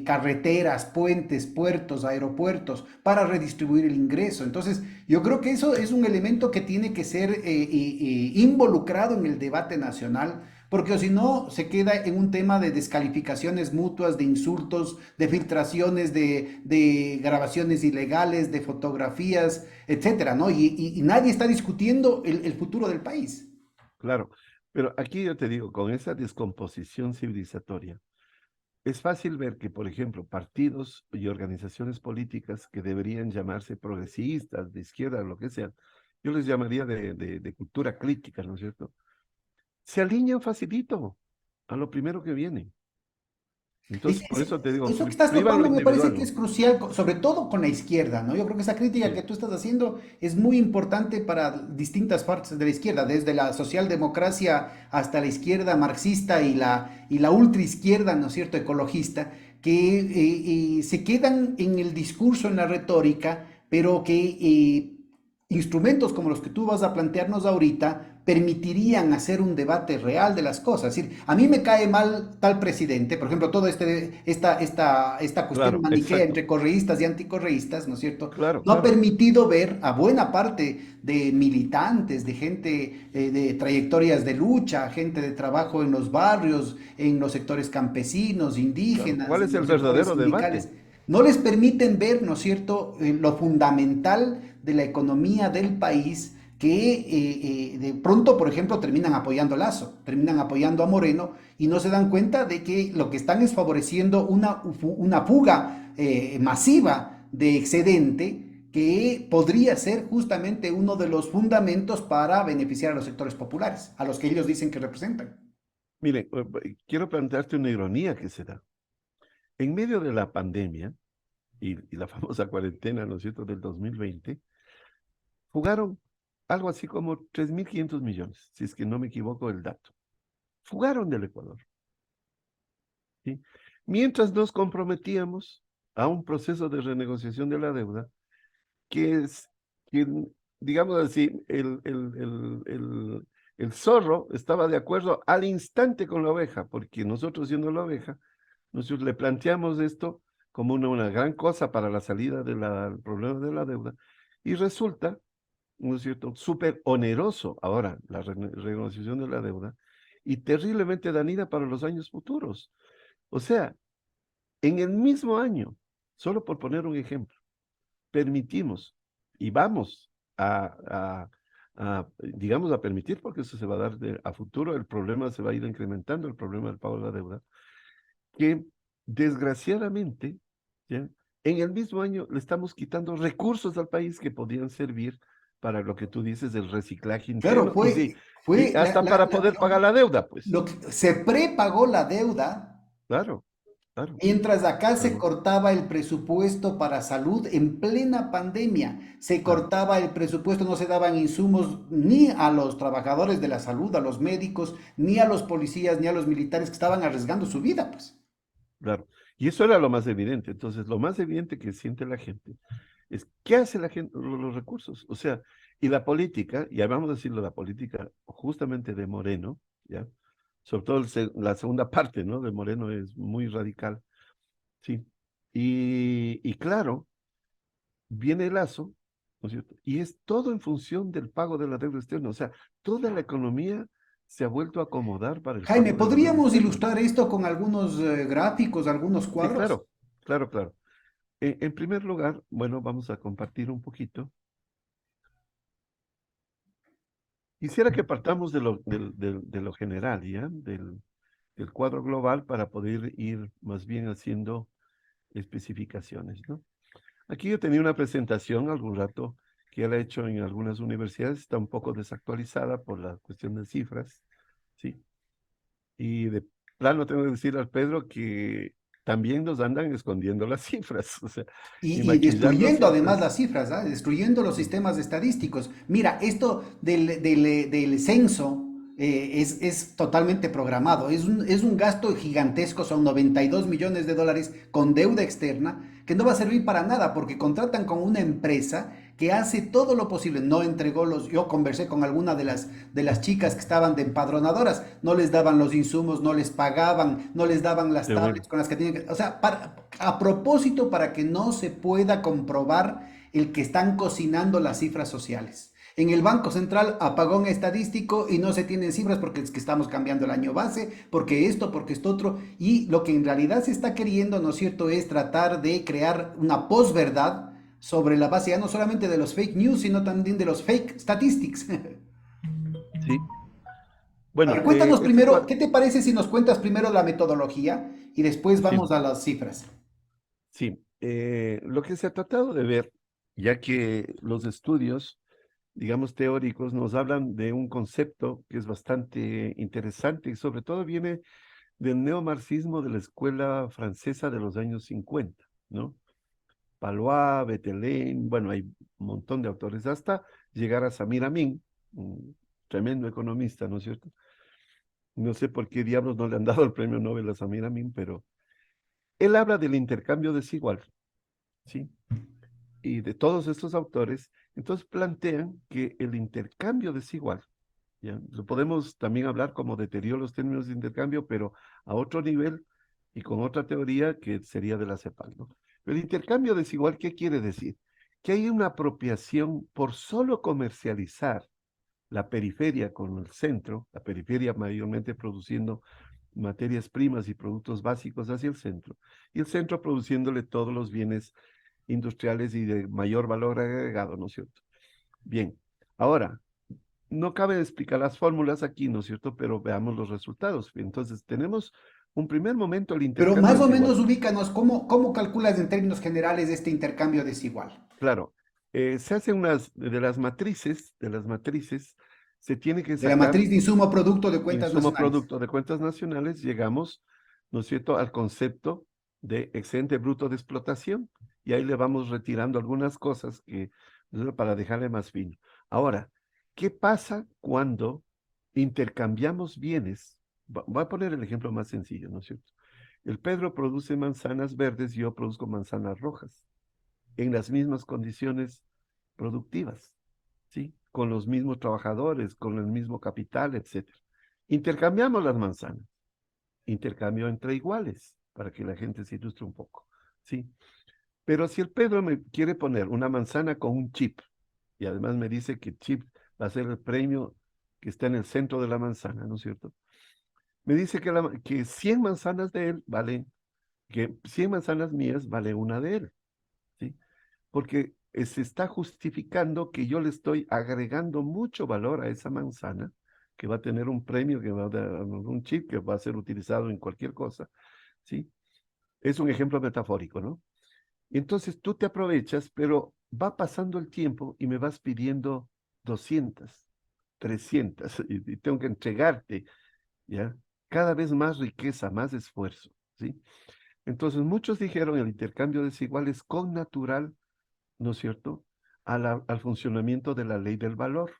carreteras, puentes, puertos, aeropuertos, para redistribuir el ingreso. Entonces, yo creo que eso es un elemento que tiene que ser involucrado en el debate nacional, porque si no se queda en un tema de descalificaciones mutuas, de insultos, de filtraciones, de grabaciones ilegales, de fotografías, etcétera, ¿no? Y nadie está discutiendo el futuro del país.
Claro, pero aquí yo te digo, con esa descomposición civilizatoria, es fácil ver que, por ejemplo, partidos y organizaciones políticas que deberían llamarse progresistas, de izquierda, lo que sea, yo les llamaría de cultura crítica, ¿no es cierto? Se alinean facilito a lo primero que viene. Entonces, por eso te digo,
Eso que estás
priva lo
tocando me parece
individual,
que es
¿no?
crucial, sobre todo con la izquierda, ¿no? Yo creo que esa crítica que
Sí,
tú estás haciendo es muy importante para distintas partes de la izquierda, desde la socialdemocracia hasta la izquierda marxista y la ultraizquierda, ¿no es cierto?, ecologista, que se quedan en el discurso, en la retórica, pero que instrumentos como los que tú vas a plantearnos ahorita permitirían hacer un debate real de las cosas. Es decir, a mí me cae mal tal presidente, por ejemplo, toda esta cuestión
claro,
maniquea
exacto.
entre correístas y anticorreístas, ¿no es cierto?
Claro,
No ha
claro.
permitido ver a buena parte de militantes, de gente de trayectorias de lucha, gente de trabajo en los barrios, en los sectores campesinos,
Claro.
indígenas,
¿Cuál es
en
el
los sectores
verdadero debate?
sindicales, no les permiten ver, ¿no es cierto?, lo fundamental de la economía del país que de pronto, por ejemplo, terminan apoyando a Lazo, terminan apoyando a Moreno y no se dan cuenta de que lo que están es favoreciendo una fuga masiva de excedente que podría ser justamente uno de los fundamentos para beneficiar a los sectores populares, a los que ellos dicen que representan.
Miren, quiero plantearte una ironía que se da. En medio de la pandemia y la famosa cuarentena, ¿no es cierto?, del 2020, fugaron algo así como 3.500 millones, si es que no me equivoco el dato. Fugaron del Ecuador, ¿sí? Mientras nos comprometíamos a un proceso de renegociación de la deuda, que es, que, digamos así, el zorro estaba de acuerdo al instante con la oveja, porque nosotros siendo la oveja, nosotros le planteamos esto como una gran cosa para la salida del problema de la deuda, y resulta, ¿no es cierto?, súper oneroso ahora la renegociación de la deuda y terriblemente dañina para los años futuros. O sea, en el mismo año, solo por poner un ejemplo, permitimos y vamos digamos, a permitir, porque eso se va a dar a futuro, el problema se va a ir incrementando, el problema del pago de la deuda, que desgraciadamente, ¿ya?, en el mismo año le estamos quitando recursos al país que podían servir para lo que tú dices, el reciclaje
Claro,
interno, y sí,
fue
y hasta para poder pagar la deuda, pues.
lo que se prepagó la deuda.
Claro, claro,
Mientras acá se
claro,
cortaba el presupuesto para salud en plena pandemia, se
claro,
cortaba el presupuesto, no se daban insumos ni a los trabajadores de la salud, a los médicos, ni a los policías, ni a los militares que estaban arriesgando su vida, pues.
claro. Y eso era lo más evidente. Entonces, lo más evidente que siente la gente es qué hace la gente, los recursos. O sea, y la política, y vamos a decirlo, la política justamente de Moreno, ¿ya? Sobre todo la segunda parte, ¿no? De Moreno es muy radical, sí. Y claro, viene Lazo, ¿no es cierto? Y es todo en función del pago de la deuda externa. O sea, toda la economía se ha vuelto a acomodar para el
Jaime,
pago de la deuda
¿podríamos
externa.
ilustrar esto con algunos gráficos, algunos
Sí,
cuadros?
claro, claro, claro. En primer lugar, bueno, vamos a compartir un poquito. Quisiera que partamos de lo general, ¿ya? Del cuadro global para poder ir más bien haciendo especificaciones, ¿no? Aquí yo tenía una presentación algún rato que él ha hecho en algunas universidades, está un poco desactualizada por la cuestión de cifras, ¿sí? Y de plano tengo que decir al Pedro que también nos andan escondiendo las cifras, o sea, y
Y
maquillando
destruyendo además
cifras.
las cifras, ¿ah? Destruyendo los sistemas estadísticos. Mira, esto del censo es totalmente programado. Es un gasto gigantesco, son 92 millones de dólares con deuda externa, que no va a servir para nada porque contratan con una empresa que hace todo lo posible. No entregó yo conversé con alguna de las chicas que estaban de empadronadoras, no les daban los insumos, no les pagaban, no les daban las
Qué bueno,
tablets con las que tienen que, o sea, a propósito para que no se pueda comprobar el que están cocinando las cifras sociales. En el Banco Central, apagón estadístico y no se tienen cifras porque es que estamos cambiando el año base, porque esto otro. Y lo que en realidad se está queriendo, ¿no es cierto?, es tratar de crear una posverdad sobre la base ya no solamente de los fake news, sino también de los fake statistics.
sí.
A ver,
Bueno,
cuéntanos
este
primero,
cuadro,
¿qué te parece si nos cuentas primero la metodología y después
sí,
vamos a las cifras?
sí. Lo que se ha tratado de ver, ya que los estudios, digamos, teóricos nos hablan de un concepto que es bastante interesante y sobre todo viene del neomarxismo de la escuela francesa de los años 50, ¿no? Palois, Betelén, bueno, hay un montón de autores, hasta llegar a Samir Amin, un tremendo economista, ¿no es cierto? No sé por qué diablos no le han dado el premio Nobel a Samir Amin, pero él habla del intercambio desigual, ¿sí? Y de todos estos autores, entonces plantean que el intercambio desigual, ¿ya? Lo podemos también hablar como deterioro los términos de intercambio, pero a otro nivel y con otra teoría que sería de la CEPAL, ¿no? El intercambio desigual, ¿qué quiere decir? Que hay una apropiación por solo comercializar la periferia con el centro, la periferia mayormente produciendo materias primas y productos básicos hacia el centro, y el centro produciéndole todos los bienes industriales y de mayor valor agregado, ¿no es cierto? Bien, ahora, no cabe explicar las fórmulas aquí, ¿no es cierto? Pero veamos los resultados. Entonces, tenemos un primer momento el
Pero
intercambio
más o
desigual.
menos ubícanos, ¿cómo calculas en términos generales este intercambio desigual?
Claro, se hacen unas de las matrices, se tiene que
De la
sacar
matriz de insumo producto de cuentas
insumo
nacionales.
producto de cuentas nacionales, llegamos, ¿no es cierto?, al concepto de excedente bruto de explotación, y ahí le vamos retirando algunas cosas que, ¿no?, para dejarle más fino. Ahora, ¿qué pasa cuando intercambiamos bienes? Voy a poner el ejemplo más sencillo, ¿no es cierto? El Pedro produce manzanas verdes y yo produzco manzanas rojas, en las mismas condiciones productivas, ¿sí? Con los mismos trabajadores, con el mismo capital, etcétera. Intercambiamos las manzanas, intercambio entre iguales, para que la gente se ilustre un poco, ¿sí? Pero si el Pedro me quiere poner una manzana con un chip, y además me dice que el chip va a ser el premio que está en el centro de la manzana, ¿no es cierto? Me dice que 100 manzanas de él valen, que 100 manzanas mías vale una de él, ¿sí? Porque se está justificando que yo le estoy agregando mucho valor a esa manzana, que va a tener un premio, que va a dar un chip que va a ser utilizado en cualquier cosa, ¿sí? Es un ejemplo metafórico, ¿no? Y entonces tú te aprovechas, pero va pasando el tiempo y me vas pidiendo 200, 300, y tengo que entregarte, ¿ya? Cada vez más riqueza, más esfuerzo, ¿sí? Entonces muchos dijeron el intercambio desigual es connatural, ¿no es cierto?, al funcionamiento de la ley del valor,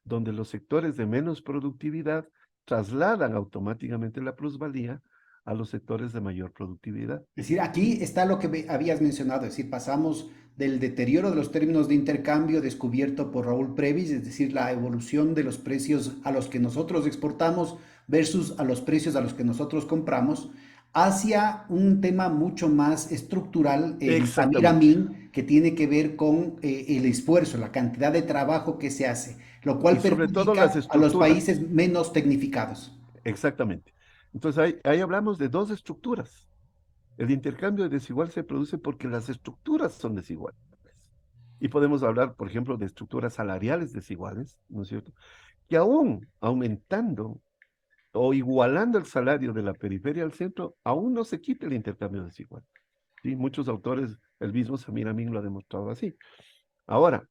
donde los sectores de menos productividad trasladan automáticamente la plusvalía a los sectores de mayor productividad.
Es decir, aquí está lo que habías mencionado, es decir, pasamos del deterioro de los términos de intercambio descubierto por Raúl Previs, es decir, la evolución de los precios a los que nosotros exportamos versus a los precios a los que nosotros compramos, hacia un tema mucho más estructural en Samir
Exactamente.
Amin, que tiene que ver con el esfuerzo, la cantidad de trabajo que se hace, lo
Y
cual
sobre todo las
perjudica a los
estructuras.
países menos tecnificados.
Exactamente. Entonces ahí hablamos de dos estructuras. El intercambio desigual se produce porque las estructuras son desiguales. Y podemos hablar, por ejemplo, de estructuras salariales desiguales, ¿no es cierto? Que aún aumentando o igualando el salario de la periferia al centro, aún no se quita el intercambio desigual. ¿Sí? Muchos autores, el mismo Samir Amin lo ha demostrado así. Ahora,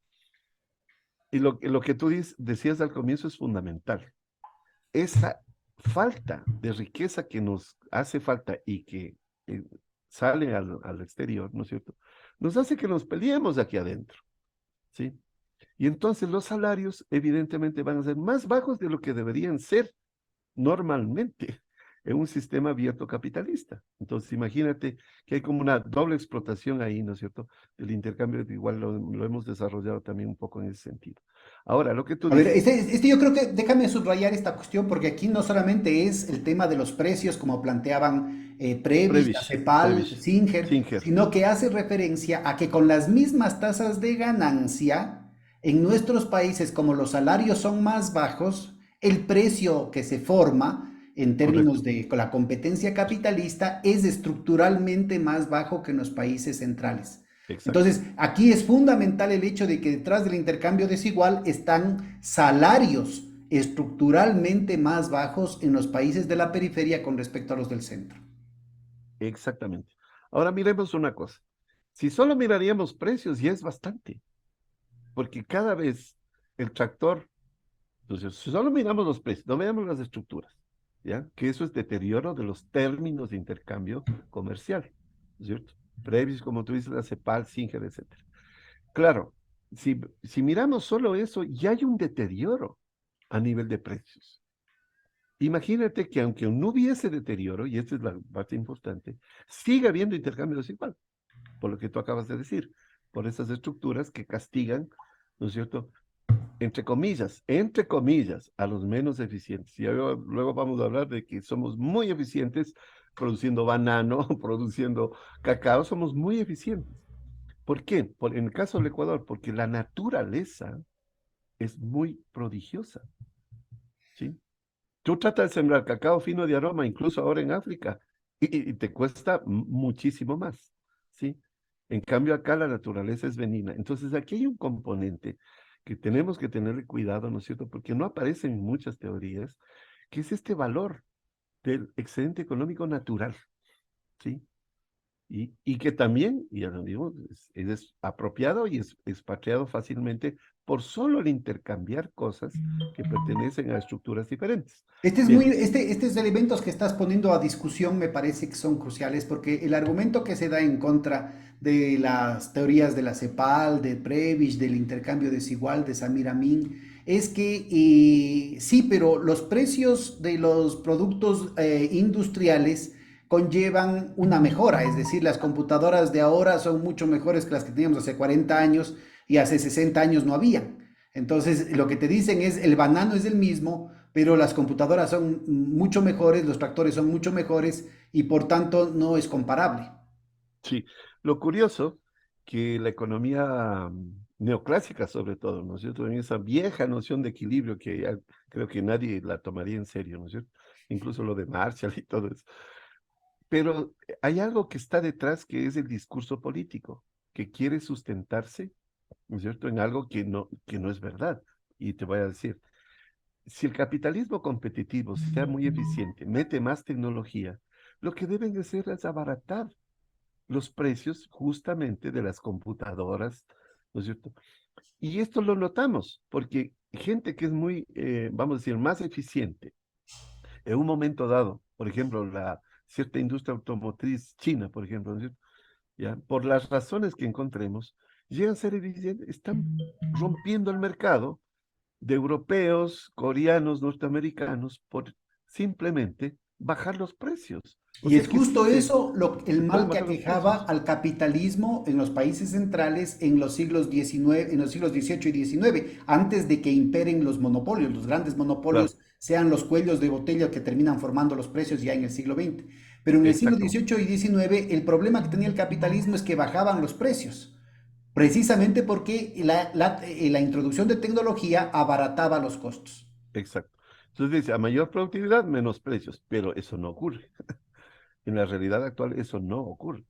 y lo que tú decías al comienzo es fundamental. Esa falta de riqueza que nos hace falta y que eh, sale al exterior, ¿no es cierto?, nos hace que nos peleemos aquí adentro, ¿sí? Y entonces los salarios evidentemente van a ser más bajos de lo que deberían ser normalmente en un sistema abierto capitalista. Entonces, imagínate que hay como una doble explotación ahí, ¿no es cierto? El intercambio igual lo hemos desarrollado también un poco en ese sentido. Ahora, lo que tú
A ver,
dices,
yo creo que déjame subrayar esta cuestión porque aquí no solamente es el tema de los precios como planteaban Previs, Cepal, Singer,
Singer,
sino que hace referencia a que con las mismas tasas de ganancia en nuestros países como los salarios son más bajos, el precio que se forma en términos
correcto,
de la competencia capitalista es estructuralmente más bajo que en los países centrales.
exacto.
Entonces, aquí es fundamental el hecho de que detrás del intercambio desigual están salarios estructuralmente más bajos en los países de la periferia con respecto a los del centro.
Exactamente. Ahora miremos una cosa. Si solo miraríamos precios, ya es bastante, porque cada vez el tractor, entonces, si solo miramos los precios, no veamos las estructuras. ¿ya? Que eso es deterioro de los términos de intercambio comercial, ¿no es cierto? Previos, como tú dices, la CEPAL, Singer, etcétera. Claro, si miramos solo eso, ya hay un deterioro a nivel de precios. Imagínate que aunque no hubiese deterioro, y esta es la parte importante, sigue habiendo intercambio desigual, por lo que tú acabas de decir, por esas estructuras que castigan, ¿no es cierto?, entre comillas, a los menos eficientes. Y luego vamos a hablar de que somos muy eficientes produciendo banano, produciendo cacao, somos muy eficientes. ¿Por qué? En el caso del Ecuador, porque la naturaleza es muy prodigiosa, ¿sí? Tú tratas de sembrar cacao fino de aroma, incluso ahora en África, y te cuesta muchísimo más, ¿sí? En cambio, acá la naturaleza es benigna. Entonces, aquí hay un componente que tenemos que tenerle cuidado, ¿no es cierto? Porque no aparece en muchas teorías, que es este valor del excedente económico natural, ¿sí? Y que también, ya lo digo, es apropiado y es expatriado fácilmente por solo el intercambiar cosas que pertenecen a estructuras diferentes. Bien,
Estos elementos que estás poniendo a discusión me parece que son cruciales porque el argumento que se da en contra de las teorías de la CEPAL, de Prebisch, del intercambio desigual de Samir Amin, es que sí, pero los precios de los productos industriales conllevan una mejora, es decir, las computadoras de ahora son mucho mejores que las que teníamos hace 40 años y hace 60 años no habían. Entonces, lo que te dicen es, el banano es el mismo, pero las computadoras son mucho mejores, los tractores son mucho mejores y por tanto no es comparable.
sí. Lo curioso que la economía neoclásica, sobre todo, ¿no es cierto? En esa vieja noción de equilibrio que ya creo que nadie la tomaría en serio, ¿no es cierto? Incluso lo de Marshall y todo eso. Pero hay algo que está detrás que es el discurso político, que quiere sustentarse, ¿no es cierto?, en algo que no es verdad. Y te voy a decir, si el capitalismo competitivo sea muy eficiente, mete más tecnología, lo que deben hacer es abaratar los precios justamente de las computadoras, ¿no es cierto? Y esto lo notamos, porque gente que es muy, vamos a decir, más eficiente en un momento dado, por ejemplo, la cierta industria automotriz china, por ejemplo, ¿no es cierto? ¿Ya? Por las razones que encontremos, llegan a ser evidentes, están rompiendo el mercado de europeos, coreanos, norteamericanos, por simplemente bajar los precios. O
Y
sea
es
que
justo eso el
se
mal
pueden
que
bajar los
aquejaba
precios.
al capitalismo en los países centrales en los siglos XIX, en los siglos XVIII y XIX, antes de que imperen los monopolios, los grandes
Claro,
monopolios sean los cuellos de botella que terminan formando los precios ya en el siglo XX. Pero en el siglo
exacto,
XVIII y XIX el problema que tenía el capitalismo es que bajaban los precios, precisamente porque la introducción de tecnología abarataba los costos.
exacto. Entonces dice, a mayor productividad, menos precios, pero eso no ocurre. En la realidad actual eso no ocurre,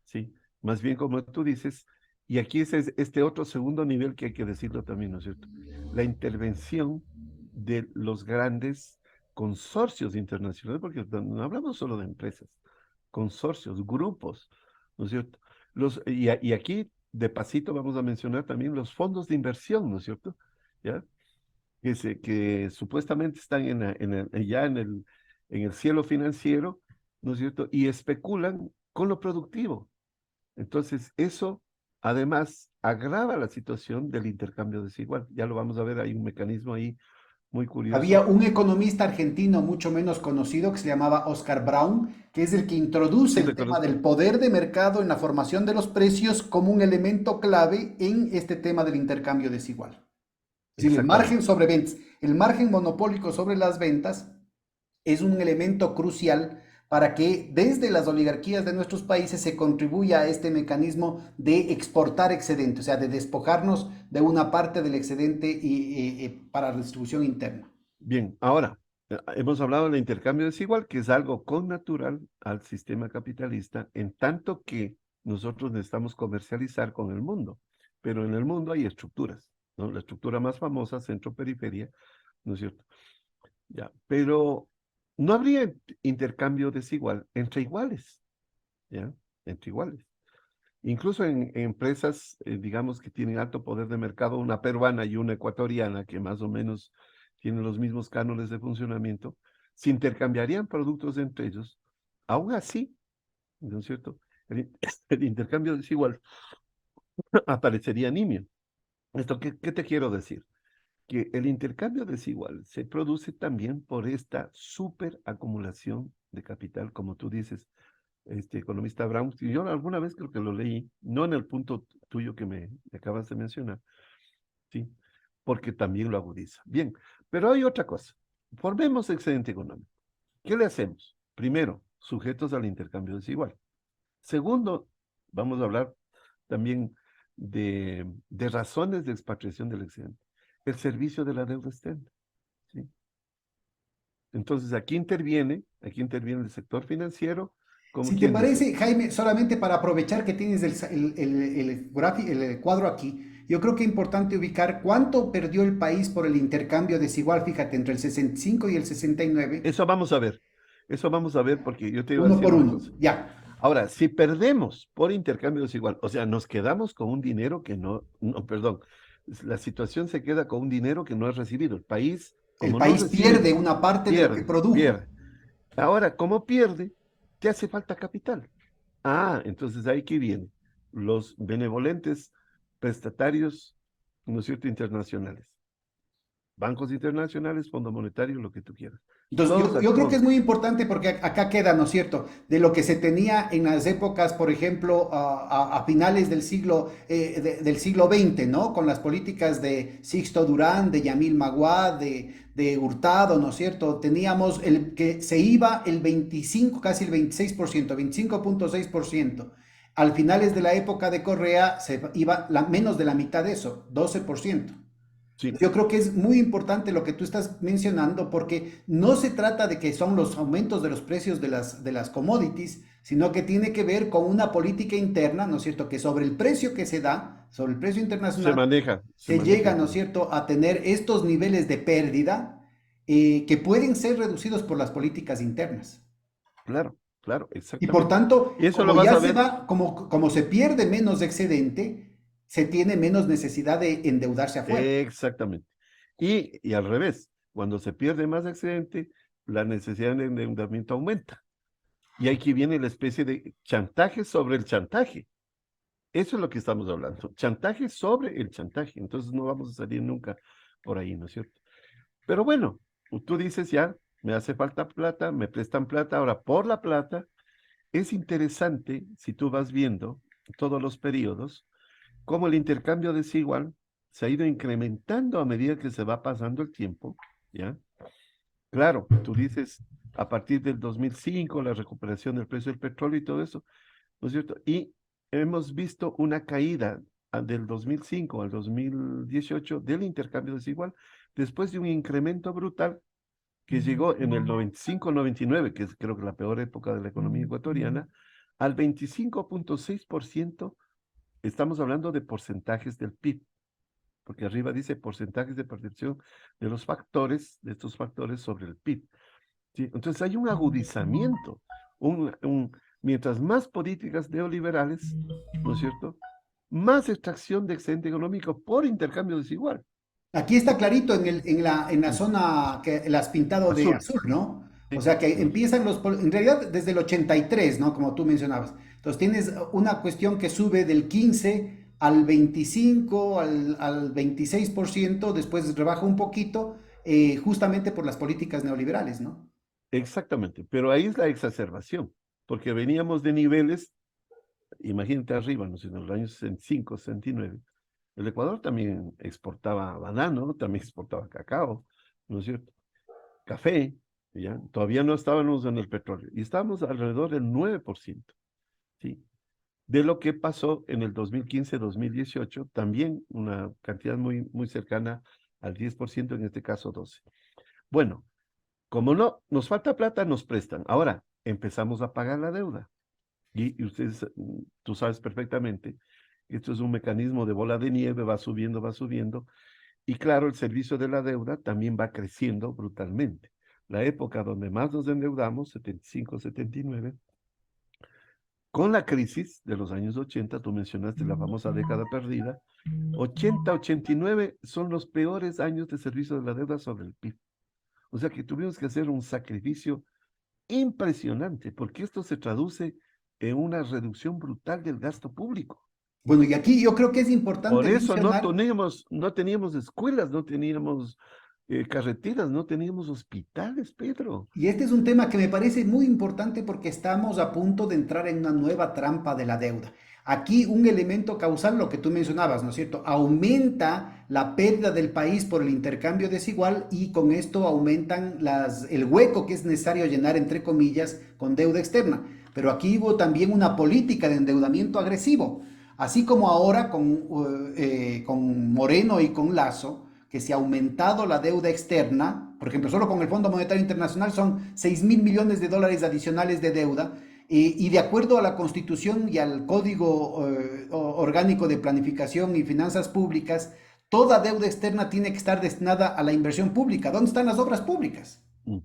¿sí? Más bien como tú dices, y aquí es este otro segundo nivel que hay que decirlo también, ¿no es cierto? La intervención de los grandes consorcios internacionales, porque no hablamos solo de empresas, consorcios, grupos, ¿no es cierto? Y aquí, de pasito, vamos a mencionar también los fondos de inversión, ¿no es cierto? ¿Ya? Que supuestamente están ya en el cielo financiero, ¿no es cierto? Y especulan con lo productivo. Entonces, eso además agrava la situación del intercambio desigual. Ya lo vamos a ver, hay un mecanismo ahí muy
Había
curioso.
un economista argentino mucho menos conocido que se llamaba Oscar Brown, que es el que introduce
Sí,
el
le
tema del
conozco.
poder de mercado en la formación de los precios como un elemento clave en este tema del intercambio desigual. Es decir, el margen
Exactamente.
sobre ventas, el margen monopólico sobre las ventas es un elemento crucial para que desde las oligarquías de nuestros países se contribuya a este mecanismo de exportar excedente, o sea, de despojarnos de una parte del excedente para distribución interna.
Bien, ahora, hemos hablado del intercambio desigual, que es algo connatural al sistema capitalista, en tanto que nosotros necesitamos comercializar con el mundo, pero en el mundo hay estructuras, ¿no? La estructura más famosa, centro-periferia, ¿no es cierto? Ya, pero no habría intercambio desigual entre iguales, ¿ya? Entre iguales. Incluso en empresas, digamos, que tienen alto poder de mercado, una peruana y una ecuatoriana, que más o menos tienen los mismos cánones de funcionamiento, se intercambiarían productos entre ellos, aún así, ¿no es cierto? El intercambio desigual aparecería nimio. ¿Esto qué te quiero decir? Que el intercambio desigual se produce también por esta superacumulación de capital, como tú dices, economista Brown, y yo alguna vez creo que lo leí, no en el punto tuyo que me acabas de mencionar, ¿sí? Porque también lo agudiza. Bien, pero hay otra cosa. Formemos excedente económico. ¿Qué le hacemos? Primero, sujetos al intercambio desigual. Segundo, vamos a hablar también de razones de expatriación del excedente. El servicio de la deuda externa, ¿sí? Entonces, aquí interviene el sector financiero, como
Si te
quien dice,
parece, Jaime, solamente para aprovechar que tienes el cuadro aquí, yo creo que es importante ubicar cuánto perdió el país por el intercambio desigual, fíjate, entre el 65 y el 69,
eso vamos a ver porque yo te iba a
uno
decir
por
una
uno.
cosa.
Ya,
Ahora, si perdemos por intercambio desigual, o sea, nos quedamos con un dinero que perdón, la situación se queda con un dinero que no es recibido. El país,
el
como no
país
recibe,
pierde una parte de lo que
pierde,
produjo.
pierde. Ahora, como pierde, te hace falta capital. Ah, entonces ahí que viene. Los benevolentes prestatarios, ¿no es cierto?, internacionales. Bancos internacionales, Fondo Monetario, lo que tú quieras.
Entonces,
Todos
yo creo que es
actúan.
muy importante porque acá queda, ¿no es cierto?, de lo que se tenía en las épocas, por ejemplo, a finales del siglo XX, ¿no? Con las políticas de Sixto Durán, de Yamil Maguad, de Hurtado, ¿no es cierto? Teníamos el que se iba el 25, casi el 26%, 25.6%. Al finales de la época de Correa se iba menos de la mitad de eso, 12%.
Sí,
Yo creo que es muy importante lo que tú estás mencionando porque no se trata de que son los aumentos de los precios de las commodities, sino que tiene que ver con una política interna, ¿no es cierto? Que sobre el precio que se da, sobre el precio internacional,
se
se
maneja
llega, ¿no es
internamente.
cierto?, a tener estos niveles de pérdida que pueden ser reducidos por las políticas internas.
Claro, claro,
Y por
exactamente.
tanto,
Y eso lo
como
vas
ya
a
se
ver
va, como se pierde menos excedente, se tiene menos necesidad de endeudarse afuera.
exactamente. Y al revés, cuando se pierde más excedente, la necesidad de endeudamiento aumenta. Y aquí viene la especie de chantaje sobre el chantaje. Eso es lo que estamos hablando. Chantaje sobre el chantaje. Entonces no vamos a salir nunca por ahí, ¿no es cierto? Pero bueno, tú dices ya, me hace falta plata, me prestan plata, ahora por la plata, es interesante si tú vas viendo todos los periodos, cómo el intercambio desigual se ha ido incrementando a medida que se va pasando el tiempo, ¿ya? Claro, tú dices a partir del 2005, la recuperación del precio del petróleo y todo eso, ¿no es cierto? Y hemos visto una caída del 2005 al 2018 del intercambio desigual, después de un incremento brutal que llegó en el 95-99, que es creo que la peor época de la economía ecuatoriana, al 25.6%. Estamos hablando de porcentajes del PIB, porque arriba dice porcentajes de percepción de los factores, de estos factores sobre el PIB. ¿Sí? Entonces hay un agudizamiento, mientras más políticas neoliberales, ¿no es cierto? Más extracción de excedente económico por intercambio desigual.
Aquí está clarito en la zona que la has pintado de
Azul,
azul, ¿no? O
sí,
sea que
de azul.
empiezan en realidad desde el 83, ¿no? Como tú mencionabas. Entonces tienes una cuestión que sube del 15 al 25, al 26%, después rebaja un poquito, justamente por las políticas neoliberales, ¿no?
Exactamente, pero ahí es la exacerbación, porque veníamos de niveles, imagínate arriba, ¿no? En los años 65, 69, el Ecuador también exportaba banano, también exportaba cacao, ¿no es cierto? Café, ¿ya? Todavía no estábamos en el petróleo, y estábamos alrededor del 9%, ¿sí? De lo que pasó en el 2015-2018, también una cantidad muy, muy cercana al 10%, en este caso 12%. Bueno, como no nos falta plata, nos prestan. Ahora empezamos a pagar la deuda. Y ustedes, tú sabes perfectamente, que esto es un mecanismo de bola de nieve, va subiendo, va subiendo. Y claro, el servicio de la deuda también va creciendo brutalmente. La época donde más nos endeudamos, 75, 79, con la crisis de los años 80, tú mencionaste la famosa década perdida, 80, 89 son los peores años de servicio de la deuda sobre el PIB. O sea que tuvimos que hacer un sacrificio impresionante, porque esto se traduce en una reducción brutal del gasto público.
Bueno, y aquí yo creo que es
Por
importante
eso
mencionar.
no teníamos escuelas, no teníamos carreteras, no teníamos hospitales, Pedro.
Y este es un tema que me parece muy importante porque estamos a punto de entrar en una nueva trampa de la deuda. Aquí un elemento causal, lo que tú mencionabas, ¿no es cierto? Aumenta la pérdida del país por el intercambio desigual y con esto aumentan el hueco que es necesario llenar, entre comillas, con deuda externa. Pero aquí hubo también una política de endeudamiento agresivo, así como ahora con Moreno y con Lazo, que se ha aumentado la deuda externa. Por ejemplo, solo con el Fondo Monetario Internacional son 6.000 millones de dólares adicionales de deuda, y de acuerdo a la Constitución y al Código Orgánico de Planificación y Finanzas Públicas, toda deuda externa tiene que estar destinada a la inversión pública. ¿Dónde están las obras públicas?
Mm.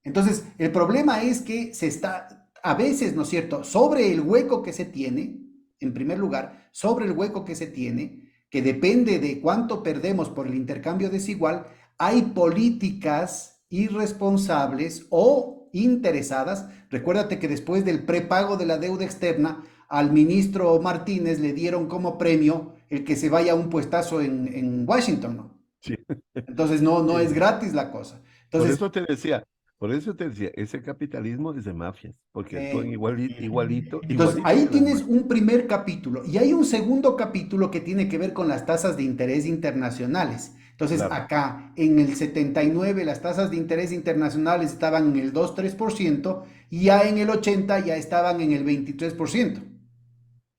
Entonces, el problema es que se está, a veces, ¿no es cierto?, sobre el hueco que se tiene, en primer lugar, sobre el hueco que se tiene, que depende de cuánto perdemos por el intercambio desigual, hay políticas irresponsables o interesadas. Recuérdate que después del prepago de la deuda externa, al ministro Martínez le dieron como premio el que se vaya a un puestazo en Washington, ¿no?
Sí.
Entonces no es
Eh,
gratis la cosa.
Por
Entonces,
eso te decía, por eso te decía, ese capitalismo es de mafias, porque actúan igualito,
entonces, ahí
que las
tienes
mafias.
un primer capítulo y hay un segundo capítulo que tiene que ver con las tasas de interés internacionales. Entonces,
Claro,
acá en el 79 las tasas de interés internacionales estaban en el 2-3% y ya en el 80 ya estaban en el 23%.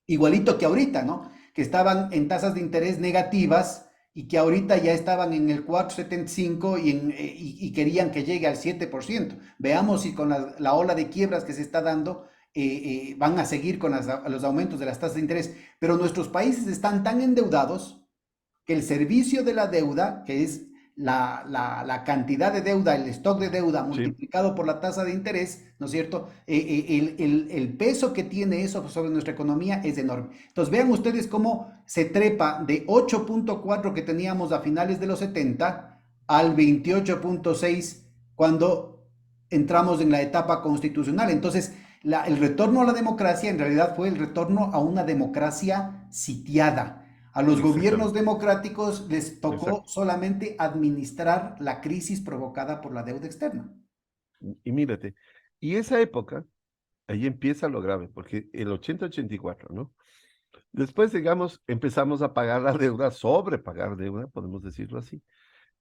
Igualito que ahorita, ¿no? Que estaban en tasas de interés negativas y que ahorita ya estaban en el 4,75 y querían que llegue al 7%. Veamos si con la ola de quiebras que se está dando van a seguir con los aumentos de las tasas de interés. Pero nuestros países están tan endeudados que el servicio de la deuda, que es la cantidad de deuda, el stock de deuda
sí,
multiplicado por la tasa de interés, ¿no es cierto? El peso que tiene eso sobre nuestra economía es enorme. Entonces vean ustedes cómo se trepa de 8,4 que teníamos a finales de los 70 al 28,6 cuando entramos en la etapa constitucional. Entonces, el retorno a la democracia en realidad fue el retorno a una democracia sitiada. A los gobiernos
exactamente,
democráticos les tocó
exacto.
solamente administrar la crisis provocada por la deuda externa.
Y mírate, y esa época, ahí empieza lo grave, porque el 80-84, ¿no? Después, digamos, empezamos a pagar la deuda, sobrepagar deuda, podemos decirlo así,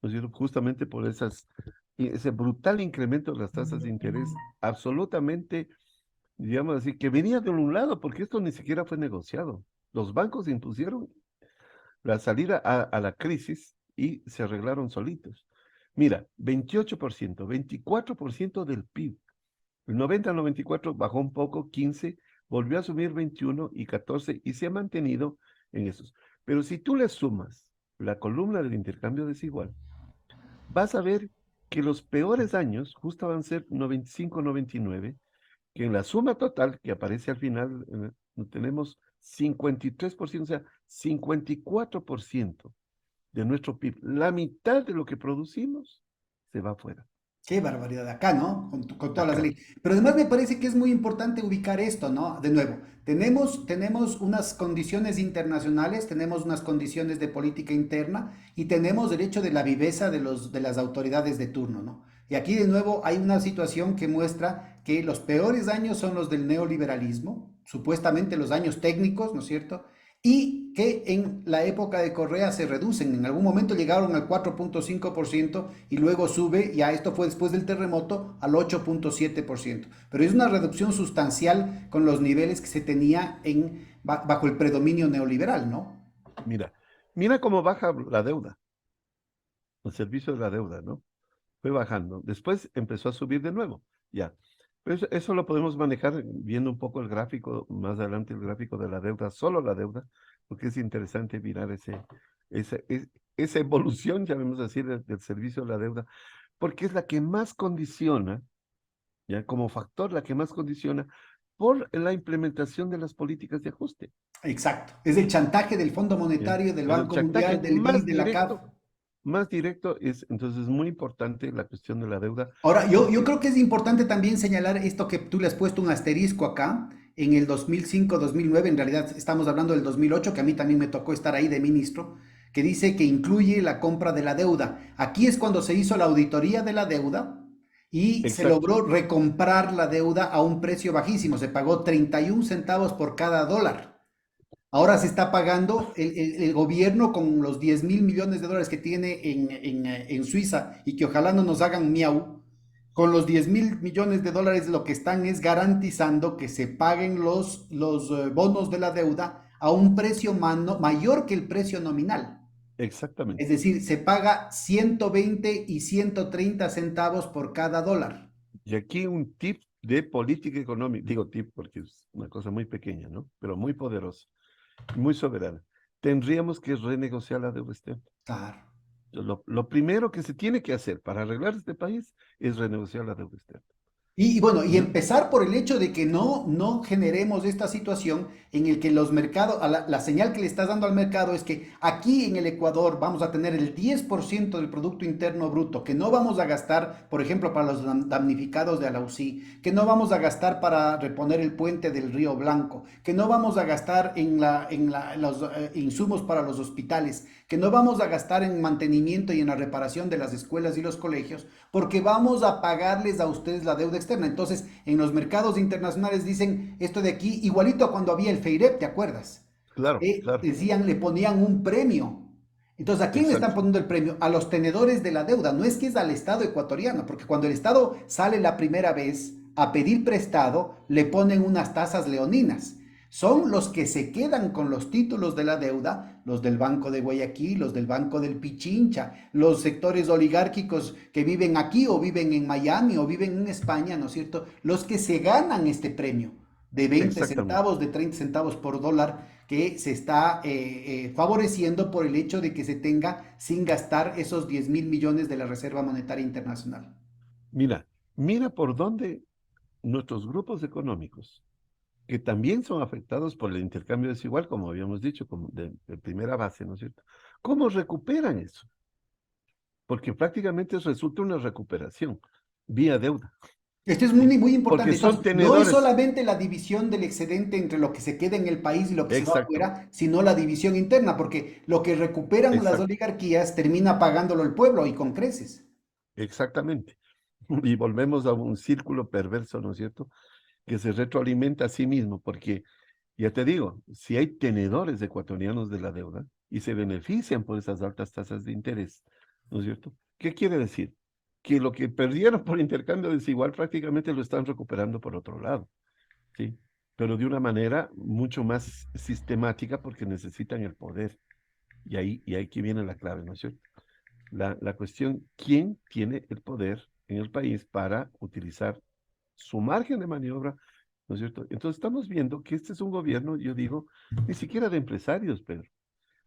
¿no es cierto? Justamente por ese brutal incremento de las tasas de interés, absolutamente, digamos así, que venía de un lado, porque esto ni siquiera fue negociado. Los bancos impusieron la salida a la crisis y se arreglaron solitos. Mira, 28%, 24% del PIB. El 90 al 94 bajó un poco, 15, volvió a subir 21 y 14 y se ha mantenido en esos. Pero si tú le sumas la columna del intercambio desigual, vas a ver que los peores años justo van a ser 95-99, que en la suma total que aparece al final tenemos 53%, o sea, 54% de nuestro PIB, la mitad de lo que producimos se va afuera,
Qué barbaridad acá, ¿no? Con todas las
acá.
leyes. Pero además me parece que es muy importante ubicar esto, ¿no? De nuevo, tenemos unas condiciones internacionales, tenemos unas condiciones de política interna y tenemos el hecho de la viveza de las autoridades de turno, ¿no? Y aquí de nuevo hay una situación que muestra que los peores años son los del neoliberalismo, supuestamente los años técnicos, ¿no es cierto? Y que en la época de Correa se reducen. En algún momento llegaron al 4,5% y luego sube, ya esto fue después del terremoto, al 8,7%. Pero es una reducción sustancial con los niveles que se tenía bajo el predominio neoliberal, ¿no?
Mira, mira cómo baja la deuda, el servicio de la deuda, ¿no? Fue bajando. Después empezó a subir de nuevo, ya. Pero eso lo podemos manejar viendo un poco el gráfico, más adelante el gráfico de la deuda, solo la deuda, porque es interesante mirar esa evolución, llamémoslo así, del servicio de la deuda, porque es la que más condiciona, ya como factor, la que más condiciona por la implementación de las políticas de ajuste.
Exacto. Es el chantaje del Fondo
¿Ya?
Monetario, del
Es el
Banco
chantaje
Mundial, del BID, de la CAF.
más directo es, entonces, muy importante la cuestión de la deuda.
Ahora, yo creo que es importante también señalar esto que tú le has puesto un asterisco acá, en el 2005-2009, en realidad estamos hablando del 2008, que a mí también me tocó estar ahí de ministro, que dice que incluye la compra de la deuda. Aquí es cuando se hizo la auditoría de la deuda y se
Exacto,
logró recomprar la deuda a un precio bajísimo, se pagó 31 centavos por cada dólar. Ahora se está pagando el gobierno con los 10.000 millones de dólares que tiene en Suiza y que ojalá no nos hagan miau. Con los 10.000 millones de dólares lo que están es garantizando que se paguen los bonos de la deuda a un precio mayor que el precio nominal. Es
exactamente.
decir, se paga 120 y 130 centavos por cada dólar.
Y aquí un tip de política económica, digo tip porque es una cosa muy pequeña, ¿no? Pero muy poderosa, muy soberana. Tendríamos que renegociar la deuda externa.
Claro.
Lo primero que se tiene que hacer para arreglar este país es renegociar la deuda externa.
Y bueno, y
¿No?
empezar por el hecho de que no generemos esta situación en el que los mercados, la señal que le estás dando al mercado es que aquí en el Ecuador vamos a tener el 10% del Producto Interno Bruto, que no vamos a gastar, por ejemplo, para los damnificados de Alausí, que no vamos a gastar para reponer el puente del Río Blanco, que no vamos a gastar en los insumos para los hospitales, que no vamos a gastar en mantenimiento y en la reparación de las escuelas y los colegios, porque vamos a pagarles a ustedes la deuda externa. Entonces, en los mercados internacionales dicen esto de aquí, igualito a cuando había el FEIREP, ¿te acuerdas?
Claro, claro,
Decían, le ponían un premio. Entonces, ¿a quién le están
exacto,
poniendo el premio? A los tenedores de la deuda. No es que es al Estado ecuatoriano, porque cuando el Estado sale la primera vez a pedir prestado, le ponen unas tasas leoninas. Son los que se quedan con los títulos de la deuda, los del Banco de Guayaquil, los del Banco del Pichincha, los sectores oligárquicos que viven aquí o viven en Miami o viven en España, ¿no es cierto? Los que se ganan este premio de 20
exactamente.
centavos, de 30 centavos por dólar que se está favoreciendo por el hecho de que se tenga sin gastar esos 10.000 millones de la Reserva Monetaria Internacional.
Mira, mira por dónde nuestros grupos económicos, que también son afectados por el intercambio desigual, como habíamos dicho, como de primera base, ¿no es cierto? ¿Cómo recuperan eso? Porque prácticamente resulta una recuperación vía deuda,
Esto es
¿sí?
muy
Porque
importante.
son
Entonces, no es
tenedores,
solamente la división del excedente entre lo que se queda en el país y lo que se va
exacto,
afuera, sino la división interna, porque lo que recuperan las
exacto,
oligarquías termina pagándolo el pueblo y con creces.
exactamente. Y volvemos a un círculo perverso, ¿no es cierto? Que se retroalimenta a sí mismo, porque ya te digo, si hay tenedores ecuatorianos de la deuda y se benefician por esas altas tasas de interés, ¿no es cierto? ¿Qué quiere decir? Que lo que perdieron por intercambio desigual prácticamente lo están recuperando por otro lado, ¿sí? Pero de una manera mucho más sistemática porque necesitan el poder. Y ahí que viene la clave, ¿no es cierto? La cuestión, ¿quién tiene el poder en el país para utilizar su margen de maniobra? ¿No es cierto? Entonces estamos viendo que este es un gobierno, yo digo, ni siquiera de empresarios, Pedro,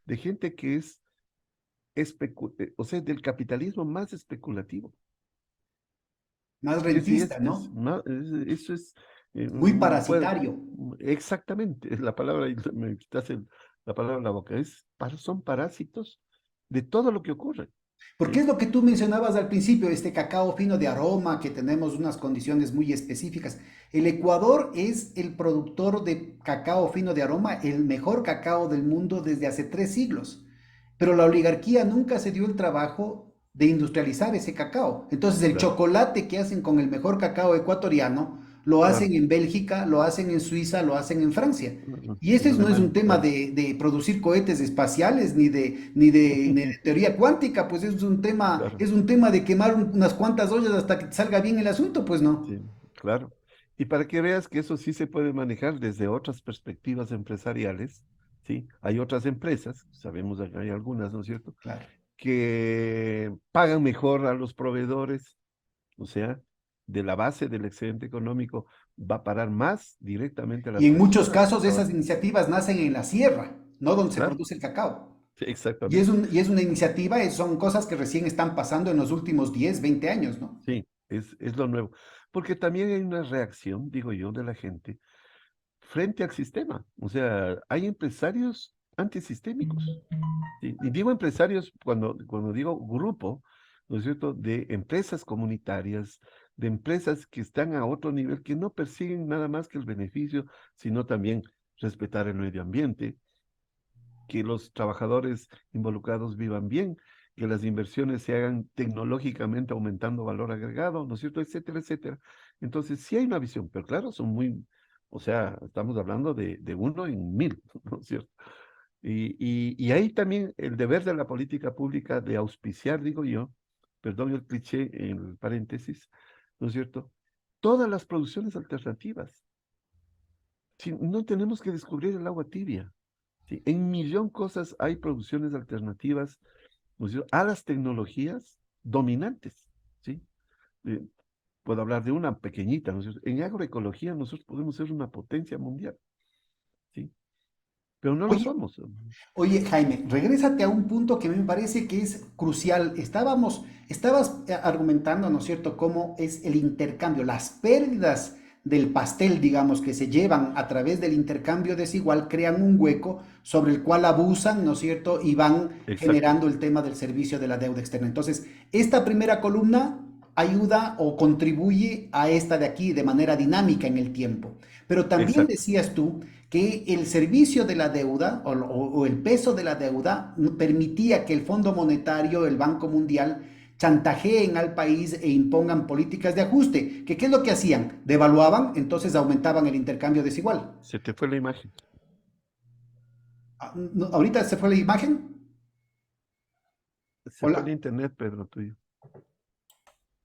de gente que es, o sea, del capitalismo más especulativo.
Más
Sí, sí,
rentista, ¿no?
eso es,
Muy parasitario.
exactamente, es la palabra, y me quitas la palabra de la boca, son parásitos de todo lo que ocurre,
Porque
¿sí?
es lo que tú mencionabas al principio, este cacao fino de aroma, que tenemos unas condiciones muy específicas. El Ecuador es el productor de cacao fino de aroma, el mejor cacao del mundo desde hace 3 siglos. Pero la oligarquía nunca se dio el trabajo de industrializar ese cacao. Entonces el
Claro,
chocolate que hacen con el mejor cacao ecuatoriano, lo hacen
claro,
en Bélgica, lo hacen en Suiza, lo hacen en Francia.
ujú,
Y este
en
no es un
Alemania,
tema
claro,
de producir cohetes espaciales ni de teoría cuántica, pues
claro,
es un tema de quemar unas cuantas ollas hasta que te salga bien el asunto, pues no.
sí, claro. Y para que veas que eso sí se puede manejar desde otras perspectivas empresariales, ¿sí? Hay otras empresas, sabemos que hay algunas, ¿no es cierto?,
Claro.
que pagan mejor a los proveedores, o sea, de la base del excedente económico va a parar más directamente a
Y
las
en muchos
personas
casos esas
trabajadoras.
iniciativas nacen en la sierra, no donde se
Claro,
produce el cacao.
sí,
Y es,
exactamente.
y es una iniciativa, son cosas que recién están pasando en los últimos 10 20 años, ¿no?
Sí, es lo nuevo. Porque también hay una reacción, digo yo, de la gente frente al sistema. O sea, hay empresarios antisistémicos. ¿Sí? Y digo empresarios cuando digo grupo, ¿no es cierto?, de empresas comunitarias, de empresas que están a otro nivel, que no persiguen nada más que el beneficio, sino también respetar el medio ambiente, que los trabajadores involucrados vivan bien, que las inversiones se hagan tecnológicamente aumentando valor agregado, ¿no es cierto?, etcétera, etcétera. Entonces, sí hay una visión, pero claro, son muy, o sea, estamos hablando de uno en mil, ¿no es cierto? Y hay también el deber de la política pública de auspiciar, digo yo, perdón el cliché en el paréntesis, ¿no es cierto?, todas las producciones alternativas. Sí, no tenemos que descubrir el agua tibia. Sí, en millón cosas hay producciones alternativas, ¿no es cierto?, a las tecnologías dominantes, ¿sí? Eh, Puedo hablar de una pequeñita, ¿no es cierto? En agroecología nosotros podemos ser una potencia mundial, ¿sí? Pero no lo
Oye,
somos.
Oye, Jaime, regrésate a un punto que a mí me parece que es crucial. Estabas argumentando, ¿no es cierto?, cómo es el intercambio, las pérdidas del pastel, digamos, que se llevan a través del intercambio desigual, crean un hueco sobre el cual abusan, ¿no es cierto?, y van
Exacto,
generando el tema del servicio de la deuda externa. Entonces, esta primera columna ayuda o contribuye a esta de aquí de manera dinámica en el tiempo. Pero también
exacto,
decías tú que el servicio de la deuda o el peso de la deuda permitía que el Fondo Monetario, el Banco Mundial, chantajeen al país e impongan políticas de ajuste. ¿Qué es lo que hacían? Devaluaban, entonces aumentaban el intercambio desigual.
se te fue la imagen.
Ah, ahorita se fue la imagen.
Se fue el
Hola.
internet, Pedro, tuyo.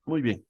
Muy bien,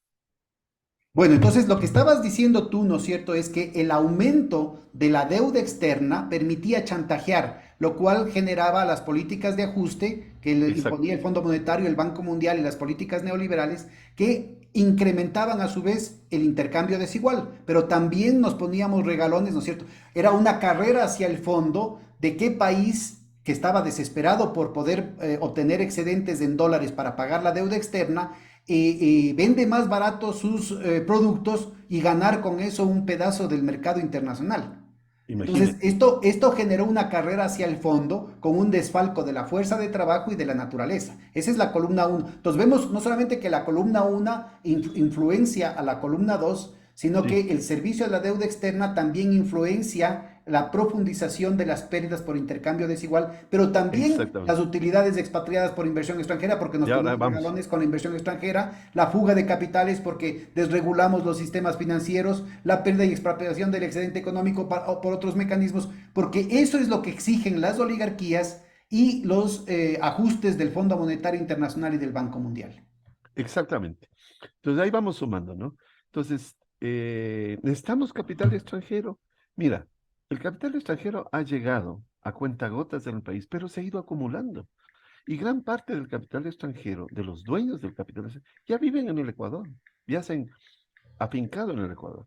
Bueno, entonces lo que estabas diciendo tú, ¿no es cierto?, es que el aumento de la deuda externa permitía chantajear, lo cual generaba las políticas de ajuste que le
exacto.
imponía el Fondo Monetario, el Banco Mundial y las políticas neoliberales que incrementaban a su vez el intercambio desigual, pero también nos poníamos regalones, ¿no es cierto? Era una carrera hacia el fondo de qué país que estaba desesperado por poder obtener excedentes en dólares para pagar la deuda externa, vende más barato sus productos y ganar con eso un pedazo del mercado internacional. Entonces,
Imagínate.
esto generó una carrera hacia el fondo con un desfalco de la fuerza de trabajo y de la naturaleza. Esa es la columna uno. Entonces, vemos no solamente que la columna 1 influencia a la columna 2, sino
Sí,
que el servicio de la deuda externa también influencia la profundización de las pérdidas por intercambio desigual, pero también las
exactamente.
utilidades expatriadas por inversión extranjera, porque nos
Y ahora
ponemos
vamos.
regalones con la inversión extranjera, la fuga de capitales porque desregulamos los sistemas financieros, la pérdida y expropiación del excedente económico por otros mecanismos, porque eso es lo que exigen las oligarquías y los ajustes del Fondo Monetario Internacional y del Banco Mundial.
Exactamente. Entonces ahí vamos sumando, ¿no? Entonces, necesitamos capital extranjero. Mira, el capital extranjero ha llegado a cuentagotas en el país, pero se ha ido acumulando. Y gran parte del capital extranjero, de los dueños del capital extranjero, ya viven en el Ecuador, ya se han afincado en el Ecuador.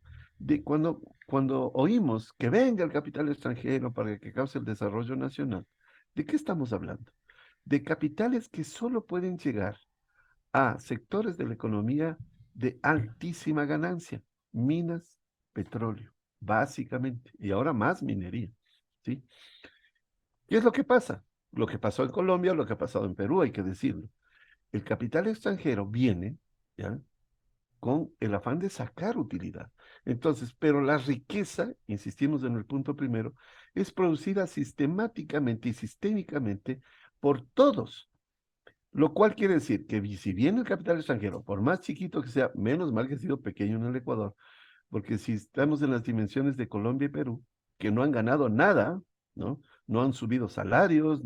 Cuando oímos que venga el capital extranjero para que cause el desarrollo nacional, ¿de qué estamos hablando? De capitales que solo pueden llegar a sectores de la economía de altísima ganancia, minas, petróleo, básicamente, y ahora más minería, ¿sí? ¿Qué es lo que pasa? Lo que pasó en Colombia, lo que ha pasado en Perú, hay que decirlo. El capital extranjero viene, ¿ya?, con el afán de sacar utilidad. Entonces, pero la riqueza, insistimos en el punto primero, es producida sistemáticamente y sistémicamente por todos, lo cual quiere decir que si bien el capital extranjero, por más chiquito que sea, menos mal que ha sido pequeño en el Ecuador, porque si estamos en las dimensiones de Colombia y Perú, que no han ganado nada, ¿no? No han subido salarios,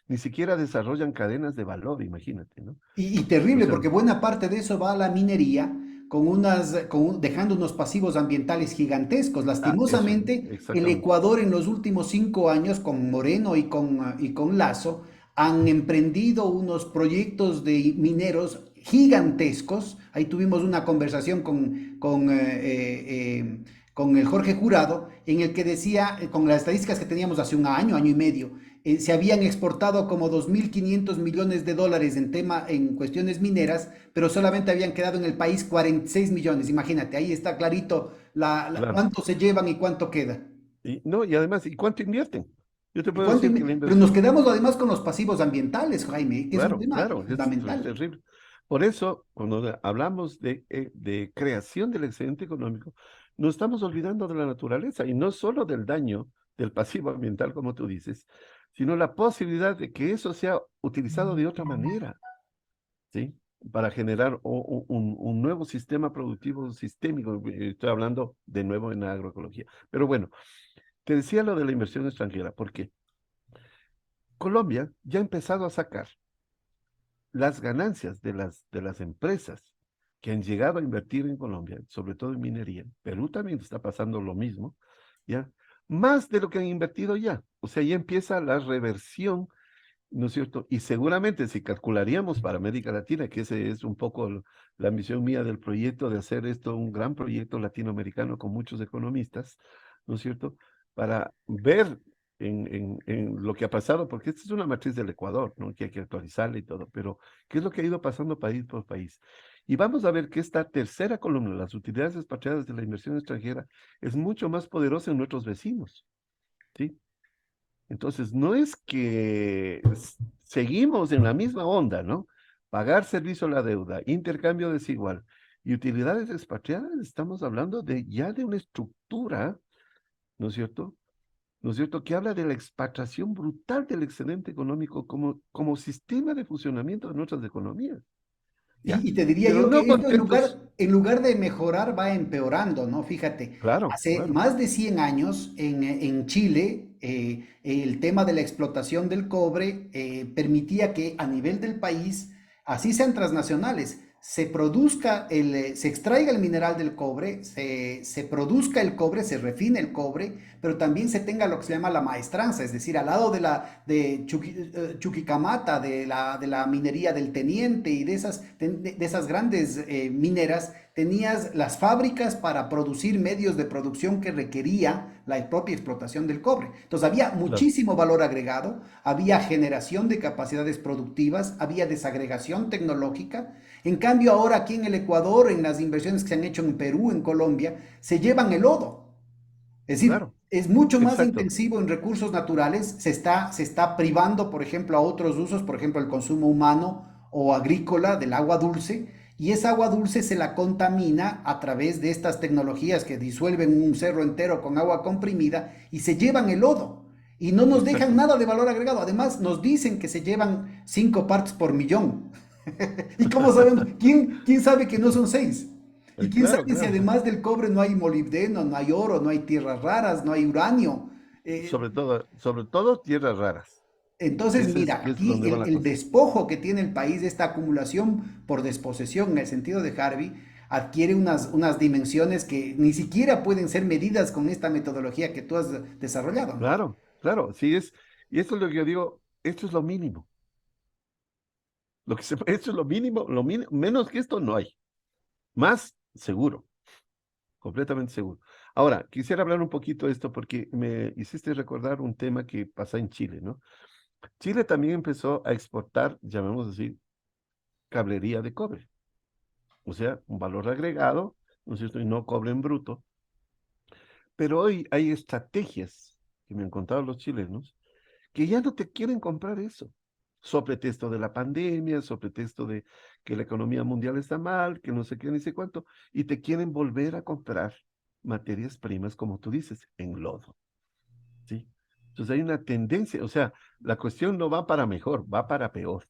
ni siquiera desarrollan cadenas de valor, imagínate, ¿no?
Y
O
terrible,
sea,
porque buena parte de eso va a la minería, dejando unos pasivos ambientales gigantescos.
eso,
Lastimosamente, el
exactamente.
Ecuador en los últimos 5 años, con Moreno y con Lazo, han emprendido unos proyectos de mineros gigantescos. Ahí tuvimos una conversación con el Jorge Jurado, en el que decía, con las estadísticas que teníamos hace un año, año y medio, se habían exportado como 2.500 millones de dólares en cuestiones mineras, pero solamente habían quedado en el país 46 millones. Imagínate, ahí está clarito
Claro.
cuánto se llevan y cuánto queda.
Y, no, y además, ¿y cuánto invierten? Yo te
¿Y
puedo decir que la
Pero nos
inversión,
quedamos además con los pasivos ambientales, Jaime, que es un
claro,
tema
claro, es
fundamental.
terrible. Por eso, cuando hablamos de creación del excedente económico, nos estamos olvidando de la naturaleza y no solo del daño del pasivo ambiental, como tú dices, sino la posibilidad de que eso sea utilizado de otra manera, ¿sí? Para generar un nuevo sistema productivo sistémico. Estoy hablando de nuevo en la agroecología. Pero bueno, te decía lo de la inversión extranjera, porque Colombia ya ha empezado a sacar las ganancias de las empresas que han llegado a invertir en Colombia, sobre todo en minería. Perú también está pasando lo mismo, ¿ya? Más de lo que han invertido ya. O sea, ya empieza la reversión, ¿no es cierto? Y seguramente si calcularíamos para América Latina, que ese es un poco la misión mía del proyecto, de hacer esto un gran proyecto latinoamericano con muchos economistas, ¿no es cierto? Para ver en lo que ha pasado, porque esta es una matriz del Ecuador, ¿no? Que hay que actualizarla y todo, pero ¿qué es lo que ha ido pasando país por país? Y vamos a ver que esta tercera columna, las utilidades expatriadas de la inversión extranjera, es mucho más poderosa en nuestros vecinos, ¿sí? Entonces, no es que seguimos en la misma onda, ¿no? Pagar servicio a la deuda, intercambio desigual y utilidades expatriadas, estamos hablando de ya de una estructura, ¿no es cierto? ¿No es cierto? Que habla de la expatriación brutal del excedente económico como sistema de funcionamiento de nuestras economías, ¿ya?
Y te diría
Pero
yo
no
que esto
contentos,
en lugar de mejorar va empeorando, ¿no? Fíjate,
claro,
hace
claro,
más de 100 años en Chile el tema de la explotación del cobre permitía que a nivel del país, así sean transnacionales, se produzca se extraiga el mineral del cobre, se produzca el cobre, se refine el cobre, pero también se tenga lo que se llama la maestranza, es decir, al lado de Chuquicamata, de la minería del Teniente y de esas grandes mineras, tenías las fábricas para producir medios de producción que requería la propia explotación del cobre. Entonces había
claro,
muchísimo valor agregado, había generación de capacidades productivas, había desagregación tecnológica. En cambio ahora aquí en el Ecuador, en las inversiones que se han hecho en Perú, en Colombia, se llevan el lodo. Es decir,
claro,
es mucho más
exacto,
intensivo en recursos naturales, se está privando, por ejemplo, a otros usos, por ejemplo, el consumo humano o agrícola del agua dulce, y esa agua dulce se la contamina a través de estas tecnologías que disuelven un cerro entero con agua comprimida y se llevan el lodo. Y no nos dejan
exacto.
nada de valor agregado. Además, nos dicen que se llevan 5 partes por millón. ¿Y cómo sabemos? ¿Quién sabe que no son seis? ¿Y quién
Claro,
sabe si
claro.
además del cobre no hay molibdeno, no hay oro, no hay tierras raras, no hay uranio? Eh,
Sobre todo tierras raras.
entonces, mira,
Que es
aquí
donde va la
el
cosa.
despojo que tiene el país de esta acumulación por desposesión, en el sentido de Harvey, adquiere unas dimensiones que ni siquiera pueden ser medidas con esta metodología que tú has desarrollado, ¿no?
Claro, claro, sí es. Y esto es lo que yo digo, esto es lo mínimo. Esto es lo mínimo, menos que esto no hay. Más seguro, completamente seguro. Ahora, quisiera hablar un poquito de esto porque me hiciste recordar un tema que pasa en Chile, ¿no? Chile también empezó a exportar, llamemos así, cablería de cobre. O sea, un valor agregado, ¿no es cierto? Y no cobre en bruto. Pero hoy hay estrategias que me han contado los chilenos que ya no te quieren comprar eso. Sobre pretexto de la pandemia, sobre pretexto de que la economía mundial está mal, que no sé qué, ni sé cuánto, y te quieren volver a comprar materias primas, como tú dices, en lodo, ¿sí? Entonces hay una tendencia, o sea, la cuestión no va para mejor, va para peor.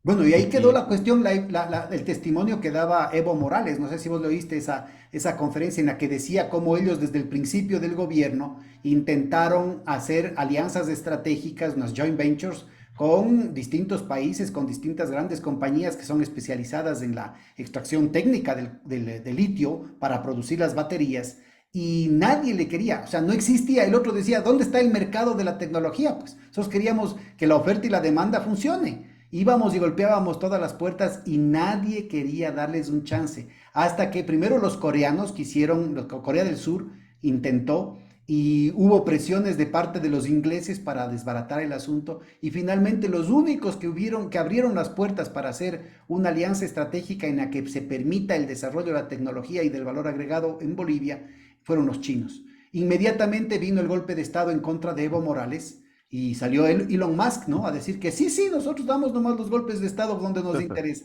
Bueno, y ahí quedó
Y
la cuestión, el testimonio que daba Evo Morales. No sé si vos lo oíste, esa conferencia en la que decía cómo ellos desde el principio del gobierno intentaron hacer alianzas estratégicas, unas joint ventures, con distintos países, con distintas grandes compañías que son especializadas en la extracción técnica del litio para producir las baterías. Y nadie le quería, o sea, no existía. El otro decía, ¿dónde está el mercado de la tecnología? Pues nosotros queríamos que la oferta y la demanda funcione. Íbamos y golpeábamos todas las puertas y nadie quería darles un chance. Hasta que primero los coreanos quisieron, Corea del Sur intentó y hubo presiones de parte de los ingleses para desbaratar el asunto y finalmente los únicos que abrieron las puertas para hacer una alianza estratégica en la que se permita el desarrollo de la tecnología y del valor agregado en Bolivia fueron los chinos. Inmediatamente vino el golpe de estado en contra de Evo Morales Y salió Elon Musk, ¿no? A decir que sí, sí, nosotros damos nomás los golpes de Estado donde nos interesa.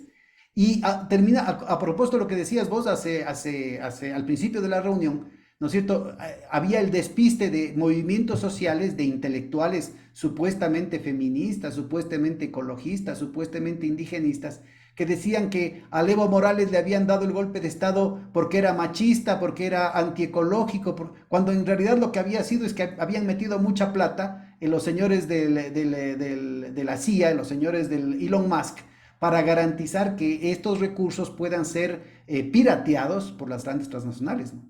Y termina, a propósito de lo que decías vos al principio de la reunión, ¿no es cierto? Había el despiste de movimientos sociales, de intelectuales supuestamente feministas, supuestamente ecologistas, supuestamente indigenistas, que decían que a Evo Morales le habían dado el golpe de Estado porque era machista, porque era antiecológico, cuando en realidad lo que había sido es que habían metido mucha plata en los señores de la CIA, en los señores del Elon Musk, para garantizar que estos recursos puedan ser pirateados por las grandes transnacionales, ¿no?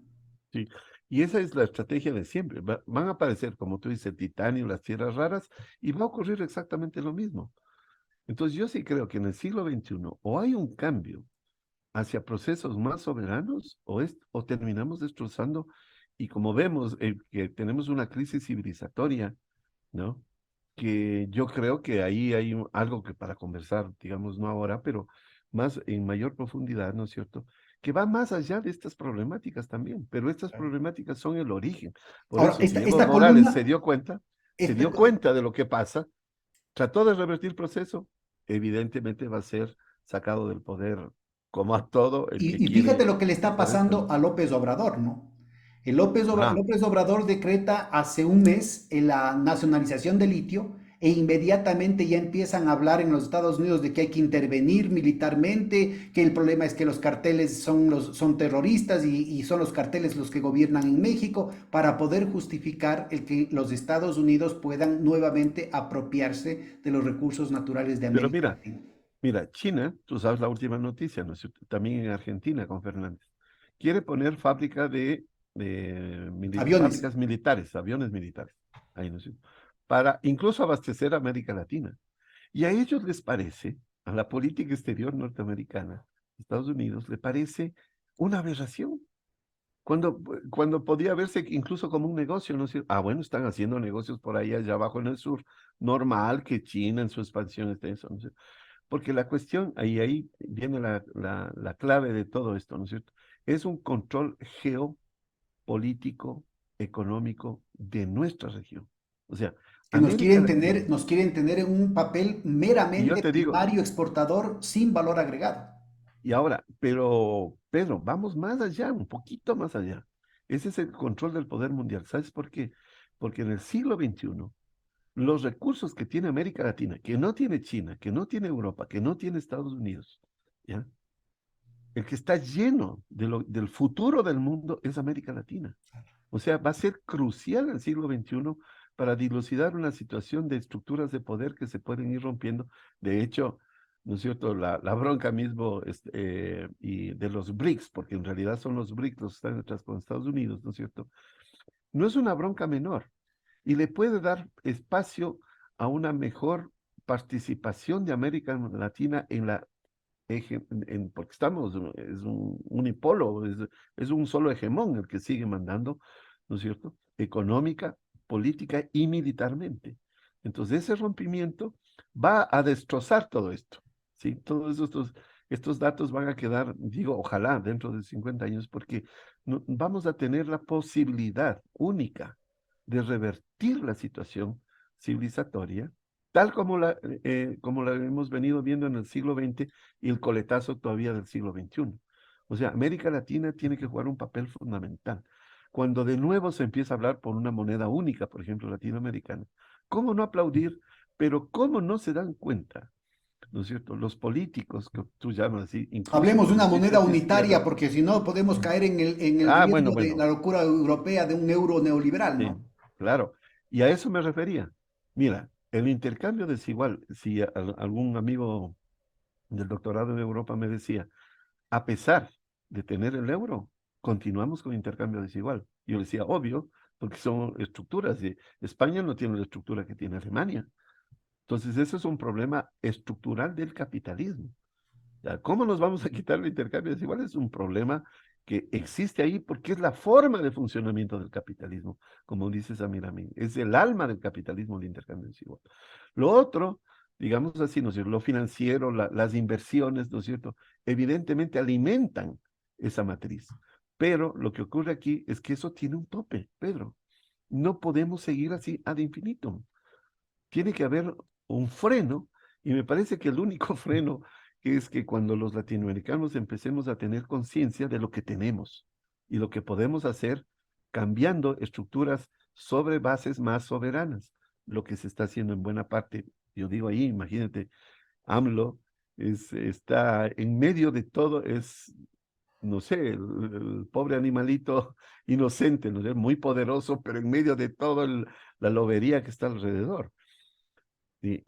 Sí, y esa es la estrategia de siempre. Van a aparecer, como tú dices, el titanio, las tierras raras, y va a ocurrir exactamente lo mismo. Entonces yo sí creo que en el siglo XXI o hay un cambio hacia procesos más soberanos o terminamos destrozando, y como vemos que tenemos una crisis civilizatoria, ¿no? Que yo creo que ahí hay algo que para conversar, digamos, no ahora, pero más en mayor profundidad, ¿no es cierto? Que va más allá de estas problemáticas también, pero estas problemáticas son el origen. Por
Ahora,
eso, si Evo
esta
Morales
columna,
se
esta,
dio cuenta de lo que pasa, trató de revertir el proceso, evidentemente va a ser sacado del poder, como a todo el que
y fíjate
quiere
lo que le está
hacer esto,
pasando
¿no?
a López Obrador, ¿no?
Ah,
López Obrador decreta hace un mes la nacionalización del litio e inmediatamente ya empiezan a hablar en los Estados Unidos de que hay que intervenir militarmente, que el problema es que los carteles son terroristas y son los carteles los que gobiernan en México para poder justificar el que los Estados Unidos puedan nuevamente apropiarse de los recursos naturales de
pero
América
mira,
Latina.
mira, China, tú sabes la última noticia, ¿no es cierto? También en Argentina con Fernández. Quiere poner fábrica
Aviones.
fábricas militares, aviones militares, ahí, ¿no es cierto? Para incluso abastecer a América Latina. Y a ellos les parece, a la política exterior norteamericana, Estados Unidos, le parece una aberración. Cuando podía verse incluso como un negocio, ¿no es cierto? Ah, bueno, están haciendo negocios por ahí allá abajo en el sur. Normal que China en su expansión esté eso, ¿no es cierto? Porque la cuestión, ahí viene la clave de todo esto, ¿no es cierto? Es un control geopolítico, económico de nuestra región. O sea,
Que
América Latina,
nos quieren tener en un papel
y yo
meramente
te digo,
primario exportador sin valor agregado.
y ahora, pero Pedro, vamos más allá, un poquito más allá. Ese es el control del poder mundial. ¿Sabes por qué? Porque en el siglo XXI, los recursos que tiene América Latina, que no tiene China, que no tiene Europa, que no tiene Estados Unidos, ¿ya? El que está lleno del futuro del mundo es América Latina. O sea, va a ser crucial el siglo XXI para dilucidar una situación de estructuras de poder que se pueden ir rompiendo. De hecho, ¿no es cierto? La bronca mismo y de los BRICS, porque en realidad son los BRICS los que están detrás con Estados Unidos, ¿no es cierto? No es una bronca menor y le puede dar espacio a una mejor participación de América Latina en la porque estamos, es un unipolo, es un solo hegemón el que sigue mandando, ¿no es cierto? Económica, política y militarmente. Entonces ese rompimiento va a destrozar todo esto, ¿sí? Todos estos datos van a quedar, digo, ojalá dentro de 50 años, porque vamos a tener la posibilidad única de revertir la situación civilizatoria, tal como la hemos venido viendo en el siglo XX y el coletazo todavía del siglo XXI. O sea, América Latina tiene que jugar un papel fundamental. Cuando de nuevo se empieza a hablar por una moneda única, por ejemplo, latinoamericana, ¿cómo no aplaudir? Pero ¿cómo no se dan cuenta, ¿no es cierto? Los políticos, que tú llamas así, incluso
Hablemos de una moneda
congresistas de
unitaria,
izquierda.
porque si no podemos caer en el
Ah, bueno,
riesgo de la
bueno,
locura europea de un euro neoliberal,
sí,
¿no?
claro. Y a eso me refería. Mira, el intercambio desigual, si algún amigo del doctorado en Europa me decía, a pesar de tener el euro, continuamos con intercambio desigual. Yo le decía, obvio, porque son estructuras. Y España no tiene la estructura que tiene Alemania. Entonces, eso es un problema estructural del capitalismo. ¿Ya? ¿Cómo nos vamos a quitar el intercambio desigual? Es un problema que existe ahí porque es la forma de funcionamiento del capitalismo, como dice Samir Amin. Es el alma del capitalismo el intercambio desigual. Lo otro, digamos así, ¿no es cierto? Lo financiero, las inversiones, ¿no es cierto? Evidentemente alimentan esa matriz. Pero lo que ocurre aquí es que eso tiene un tope, Pedro. No podemos seguir así ad infinitum. tiene que haber un freno, y me parece que el único freno es que cuando los latinoamericanos empecemos a tener conciencia de lo que tenemos y lo que podemos hacer cambiando estructuras sobre bases más soberanas, lo que se está haciendo en buena parte. Yo digo ahí, imagínate, AMLO está en medio de todo, no sé, el pobre animalito inocente, ¿no? Es muy poderoso, pero en medio de toda la lobería que está alrededor.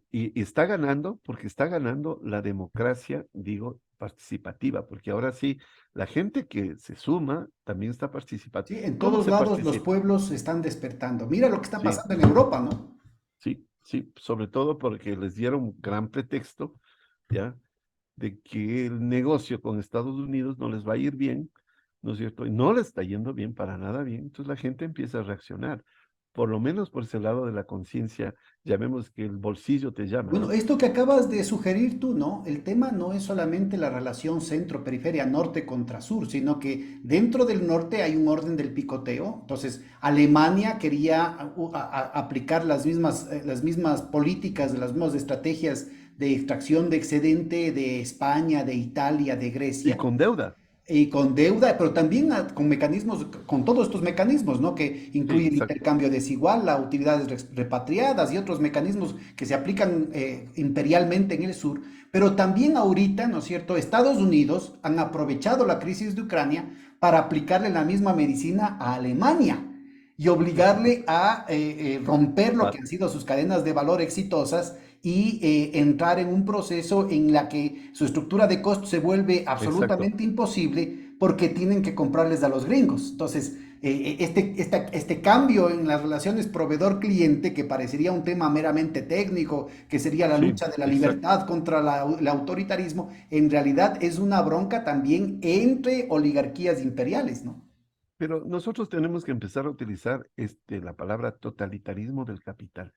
Y está ganando porque está ganando la democracia, digo, participativa, porque ahora sí, la gente que se suma también está participando.
Sí, en
¿Cómo
todos
se
lados los
participa?
pueblos están despertando. Mira lo que está
Sí,
pasando en Europa, ¿no?
sí, sí, sobre todo porque les dieron gran pretexto, ¿ya? De que el negocio con Estados Unidos no les va a ir bien, ¿no es cierto? Y no le está yendo bien, para nada bien. Entonces la gente empieza a reaccionar, por lo menos por ese lado de la conciencia, llamemos que el bolsillo te llama,
Bueno,
¿no?
esto que acabas de sugerir tú, ¿no? El tema no es solamente la relación centro-periferia, norte contra sur, sino que dentro del norte hay un orden del picoteo. Entonces, Alemania quería aplicar las mismas políticas, las mismas estrategias de extracción de excedente de España, de Italia, de
Y
Grecia.
con deuda.
Y con deuda, pero también con mecanismos, con todos estos mecanismos, ¿no? Que
Sí,
incluye el
exacto.
intercambio desigual, las utilidades repatriadas y otros mecanismos que se aplican imperialmente en el sur. Pero también ahorita, ¿no es cierto? Estados Unidos han aprovechado la crisis de Ucrania para aplicarle la misma medicina a Alemania y obligarle a romper lo que
Claro,
han sido sus cadenas de valor exitosas y entrar en un proceso en la que su estructura de costos se vuelve
exacto.
absolutamente imposible porque tienen que comprarles a los gringos. Entonces, este cambio en las relaciones proveedor-cliente, que parecería un tema meramente técnico, que sería la
Sí,
lucha de la
exacto.
libertad contra el autoritarismo, en realidad es una bronca también entre oligarquías imperiales, ¿no?
Pero nosotros tenemos que empezar a utilizar la palabra totalitarismo del capital,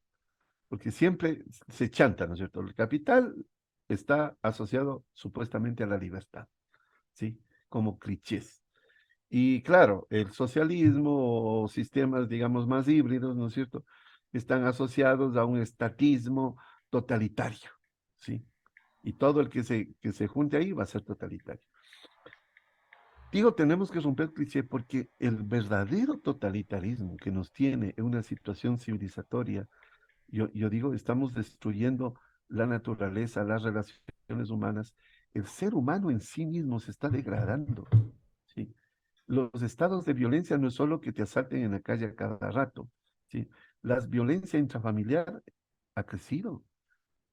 porque siempre se chanta, ¿no es cierto? El capital está asociado supuestamente a la libertad, ¿sí? Como clichés. Y claro, el socialismo o sistemas, digamos, más híbridos, ¿no es cierto? Están asociados a un estatismo totalitario, ¿sí? Y todo el que se junte ahí va a ser totalitario. Digo, tenemos que romper el cliché porque el verdadero totalitarismo que nos tiene en una situación civilizatoria, yo digo, estamos destruyendo la naturaleza, las relaciones humanas. El ser humano en sí mismo se está degradando, ¿sí? Los estados de violencia no es solo que te asalten en la calle a cada rato, ¿sí? La violencia intrafamiliar ha crecido,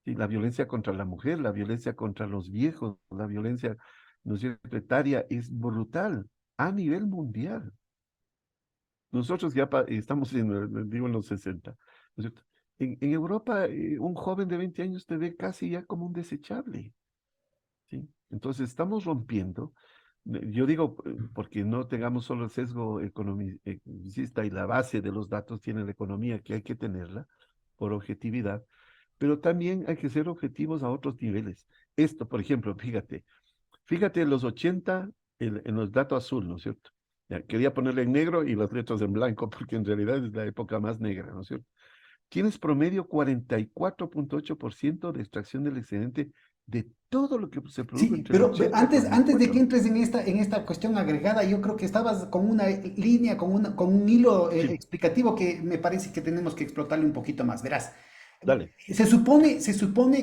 ¿sí? La violencia contra la mujer, la violencia contra los viejos, la violencia, ¿no es cierto?, etaria es brutal a nivel mundial. Nosotros ya estamos digo, en los 60, ¿no es cierto? En Europa, un joven de 20 años te ve casi ya como un desechable, ¿sí? Entonces estamos rompiendo. Yo digo, porque no tengamos solo el sesgo economicista y la base de los datos tiene la economía, que hay que tenerla por objetividad, pero también hay que ser objetivos a otros niveles. Esto, por ejemplo, fíjate en los 80 en los datos azul, ¿no es cierto? Ya, quería ponerle en negro y las letras en blanco, porque en realidad es la época más negra, ¿no es cierto? Tienes promedio 44,8% de extracción del excedente de todo lo que se produjo
Sí,
entre el
pero
80 y
antes de que
44.
entres en esta cuestión agregada, yo creo que estabas con una línea, con un hilo
Sí,
explicativo que me parece que tenemos que explotarle un poquito más. Verás,
dale.
se supone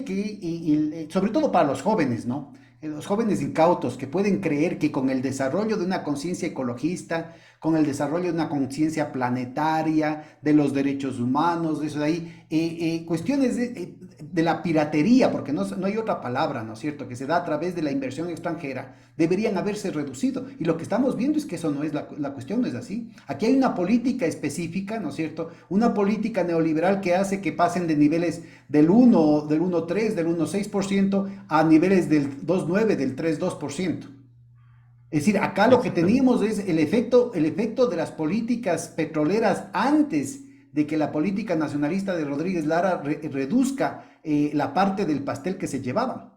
que, sobre todo para los jóvenes, ¿no? Los jóvenes incautos que pueden creer que con el desarrollo de una conciencia ecologista, con el desarrollo de una conciencia planetaria, de los derechos humanos, de eso de ahí, cuestiones de la piratería, porque no hay otra palabra, ¿no es cierto?, que se da a través de la inversión extranjera, deberían haberse reducido. Y lo que estamos viendo es que eso no es la cuestión, no es así. Aquí hay una política específica, ¿no es cierto?, una política neoliberal que hace que pasen de niveles del 1,3, del 1,6% a niveles del 2,9, del 3,2%. Es decir, acá lo que
Exactamente.
teníamos es el efecto de las políticas petroleras antes de que la política nacionalista de Rodríguez Lara reduzca la parte del pastel que se llevaban.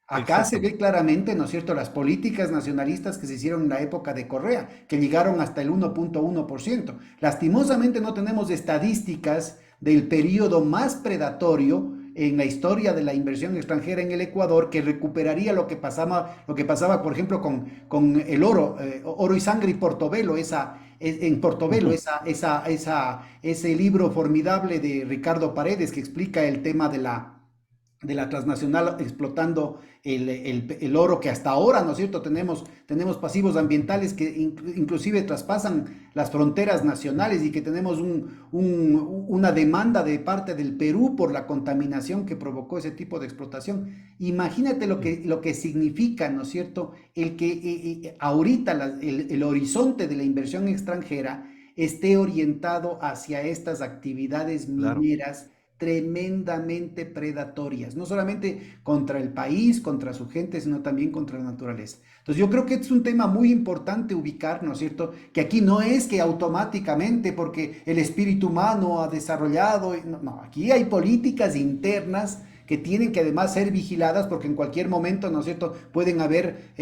Acá se ve
Exactamente.
claramente, ¿no es cierto?, las políticas nacionalistas que se hicieron en la época de Correa, que llegaron hasta el 1,1%. Lastimosamente no tenemos estadísticas del periodo más predatorio en la historia de la inversión extranjera en el Ecuador, que recuperaría lo que pasaba por ejemplo, con el oro, oro y sangre y Portobelo, en Portobelo,
Ujú.
ese libro formidable de Ricardo Paredes que explica el tema de la transnacional explotando el oro que hasta ahora, ¿no es cierto? Tenemos pasivos ambientales que inclusive traspasan las fronteras nacionales y que tenemos una demanda de parte del Perú por la contaminación que provocó ese tipo de explotación. Imagínate
Sí,
lo que significa, ¿no es cierto? El que ahorita el horizonte de la inversión extranjera esté orientado hacia estas actividades
claro.
mineras tremendamente predatorias, no solamente contra el país, contra su gente, sino también contra la naturaleza. Entonces yo creo que es un tema muy importante ubicar, ¿no es cierto? Que aquí no es que automáticamente porque el espíritu humano ha desarrollado, no, no, aquí hay políticas internas que tienen que además ser vigiladas porque en cualquier momento, ¿no es cierto?, pueden haber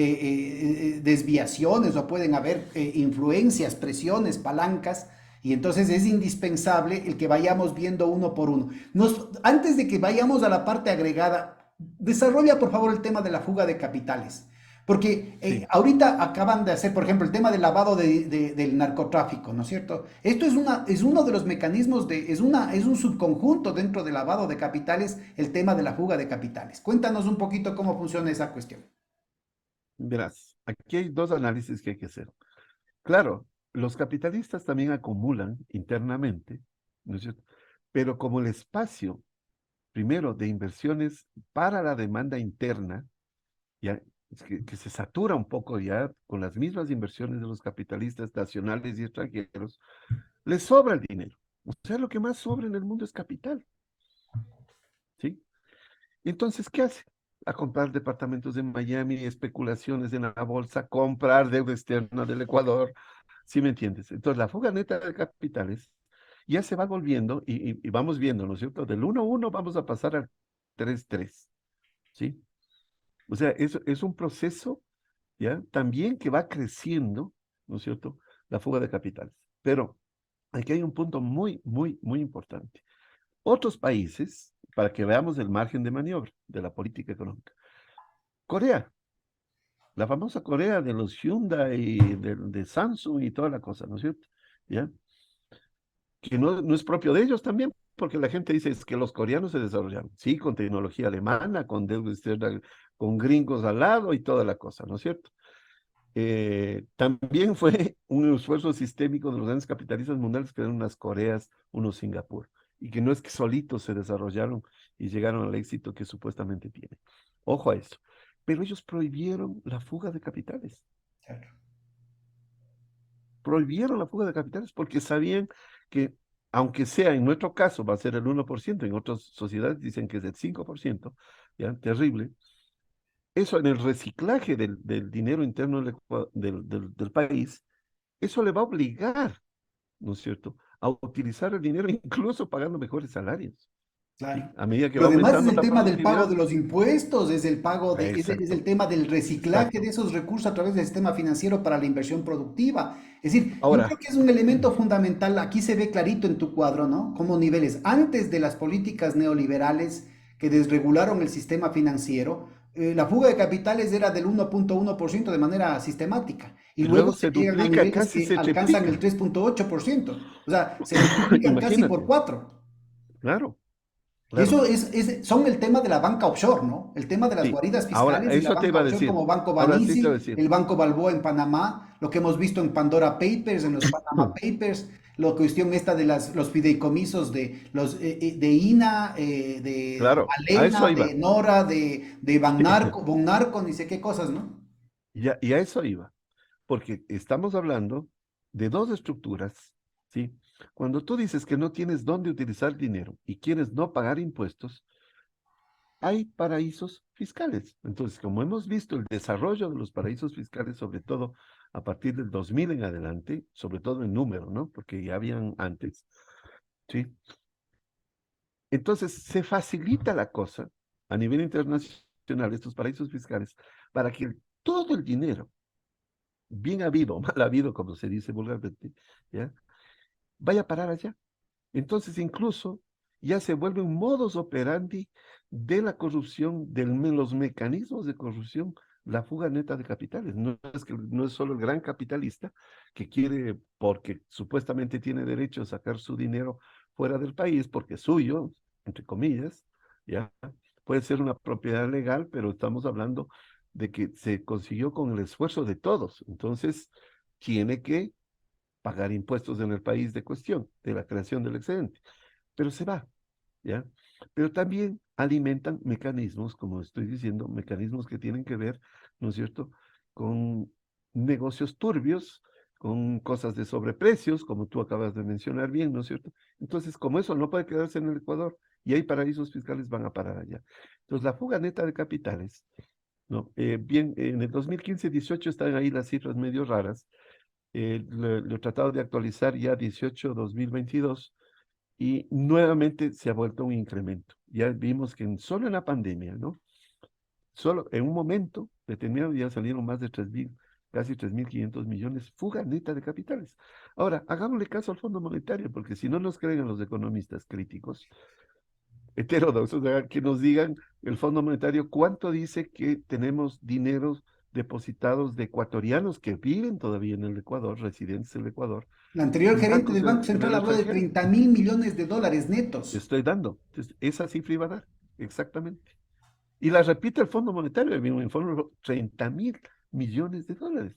desviaciones o pueden haber influencias, presiones, palancas y entonces es indispensable el que vayamos viendo uno por uno. Antes de que vayamos a la parte agregada, desarrolla por favor el tema de la fuga de capitales. Porque
Sí,
ahorita acaban de hacer, por ejemplo, el tema del lavado del narcotráfico, ¿no es cierto? Esto es uno de los mecanismos, es un subconjunto dentro del lavado de capitales, el tema de la fuga de capitales. Cuéntanos un poquito cómo funciona esa cuestión.
verás, aquí hay dos análisis que hay que hacer. Claro, los capitalistas también acumulan internamente, ¿no es cierto? Pero como el espacio, primero, de inversiones para la demanda interna, ya es que se satura un poco ya con las mismas inversiones de los capitalistas nacionales y extranjeros, les sobra el dinero. O sea, lo que más sobra en el mundo es capital, ¿sí? Entonces, ¿qué hace? A comprar departamentos en Miami, especulaciones en la bolsa, comprar deuda externa del Ecuador, ¿sí me entiendes? Entonces, la fuga neta de capitales ya se va volviendo y vamos viendo, ¿no es cierto? Del 1-1 vamos a pasar al 3-3, ¿sí? O sea, es un proceso, ¿ya? También que va creciendo, ¿no es cierto? La fuga de capitales. Pero aquí hay un punto muy, muy, muy importante. Otros países, para que veamos el margen de maniobra de la política económica. Corea, la famosa Corea de los Hyundai, de Samsung y toda la cosa, ¿no es cierto? ¿Ya? Que no es propio de ellos también, porque la gente dice es que los coreanos se desarrollaron, sí, con tecnología alemana, con deuda externa, con gringos al lado y toda la cosa, ¿no es cierto? También fue un esfuerzo sistémico de los grandes capitalistas mundiales que eran unas Coreas, unos Singapur, y que no es que solitos se desarrollaron y llegaron al éxito que supuestamente tienen. Ojo a eso. Pero ellos prohibieron la fuga de capitales.
Claro.
Prohibieron la fuga de capitales porque sabían que, aunque sea en nuestro caso va a ser el 1%, en otras sociedades dicen que es el 5%, ¿ya? Terrible. Eso en el reciclaje del dinero interno del país, eso le va a obligar, ¿no es cierto?, a utilizar el dinero incluso pagando mejores salarios, ¿sí?
Claro.
A medida que
Pero
va
además es
aumentando
el
la
tema del pago
productividad.
de los impuestos, es el pago es el
Exacto,
tema del reciclaje de
exacto.
esos recursos a través del sistema financiero para la inversión productiva. Es decir, yo creo
Ahora,
que es un elemento fundamental, aquí se ve clarito en tu cuadro, ¿no? Como niveles antes de las políticas neoliberales que desregularon el sistema financiero, la fuga de capitales era del 1,1% de manera sistemática y
y
luego
luego
se
se
llegan a
duplica,
niveles
casi
que
se
alcanzan el
triplica.
3,8%. O sea, se multiplican casi por
Imagínate,
4.
claro, claro.
Eso son el tema de la banca offshore, ¿no? El tema de las
Sí,
guaridas
ahora,
fiscales y la
eso te
banca
iba a
offshore
decir.
como Banco
Ahora sí te iba a
Banisi,
decir.
el Banco Balboa en Panamá, lo que hemos visto en Pandora Papers, en los Panama Papers, la cuestión esta de los fideicomisos de INA, de
Claro, a eso
Malena, de
iba.
Nora, de Bonnarco, ni sé qué cosas, ¿no?
Y a eso iba. Porque estamos hablando de dos estructuras, ¿sí? Cuando tú dices que no tienes dónde utilizar dinero y quieres no pagar impuestos, hay paraísos fiscales. Entonces, como hemos visto el desarrollo de los paraísos fiscales, sobre todo a partir del 2000 en adelante, sobre todo en número, ¿no? Porque ya habían antes, ¿sí? Entonces, se facilita la cosa a nivel internacional, estos paraísos fiscales, para que todo el dinero, bien habido o mal habido, como se dice vulgarmente, ¿ya? Vaya a parar allá. Entonces, incluso ya se vuelve un modus operandi de la corrupción, los mecanismos de corrupción, la fuga neta de capitales. No es solo el gran capitalista que quiere, porque supuestamente tiene derecho a sacar su dinero fuera del país, porque es suyo, entre comillas, ya puede ser una propiedad legal, pero estamos hablando de que se consiguió con el esfuerzo de todos. Entonces, tiene que pagar impuestos en el país de cuestión, de la creación del excedente, pero se va, ¿ya? Pero también alimentan mecanismos, como estoy diciendo, mecanismos que tienen que ver, ¿no es cierto?, con negocios turbios, con cosas de sobreprecios, como tú acabas de mencionar bien, ¿no es cierto? Entonces, como eso no puede quedarse en el Ecuador y hay paraísos fiscales, van a parar allá. Entonces, la fuga neta de capitales, ¿no? Bien, en el 2015-18 están ahí las cifras medio raras. Lo he tratado de actualizar ya 18-2022 y nuevamente se ha vuelto un incremento. Ya vimos que solo en la pandemia, ¿no? Solo en un momento determinado ya salieron más de 3.000, casi 3.500 millones, fuga neta de capitales. Ahora, hagámosle caso al Fondo Monetario, porque si no nos creen a los economistas críticos, heterodoxos, que nos digan el Fondo Monetario cuánto dice que tenemos dineros depositados de ecuatorianos que viven todavía en el Ecuador, residentes del Ecuador,
La anterior
en
gerente
bancos
del Banco
en
Central
el
habló de
extranjero.
30.000 millones de dólares netos.
Estoy dando. Entonces, esa cifra iba a dar, exactamente. Y la repite el Fondo Monetario, en un informe, 30.000 millones de dólares.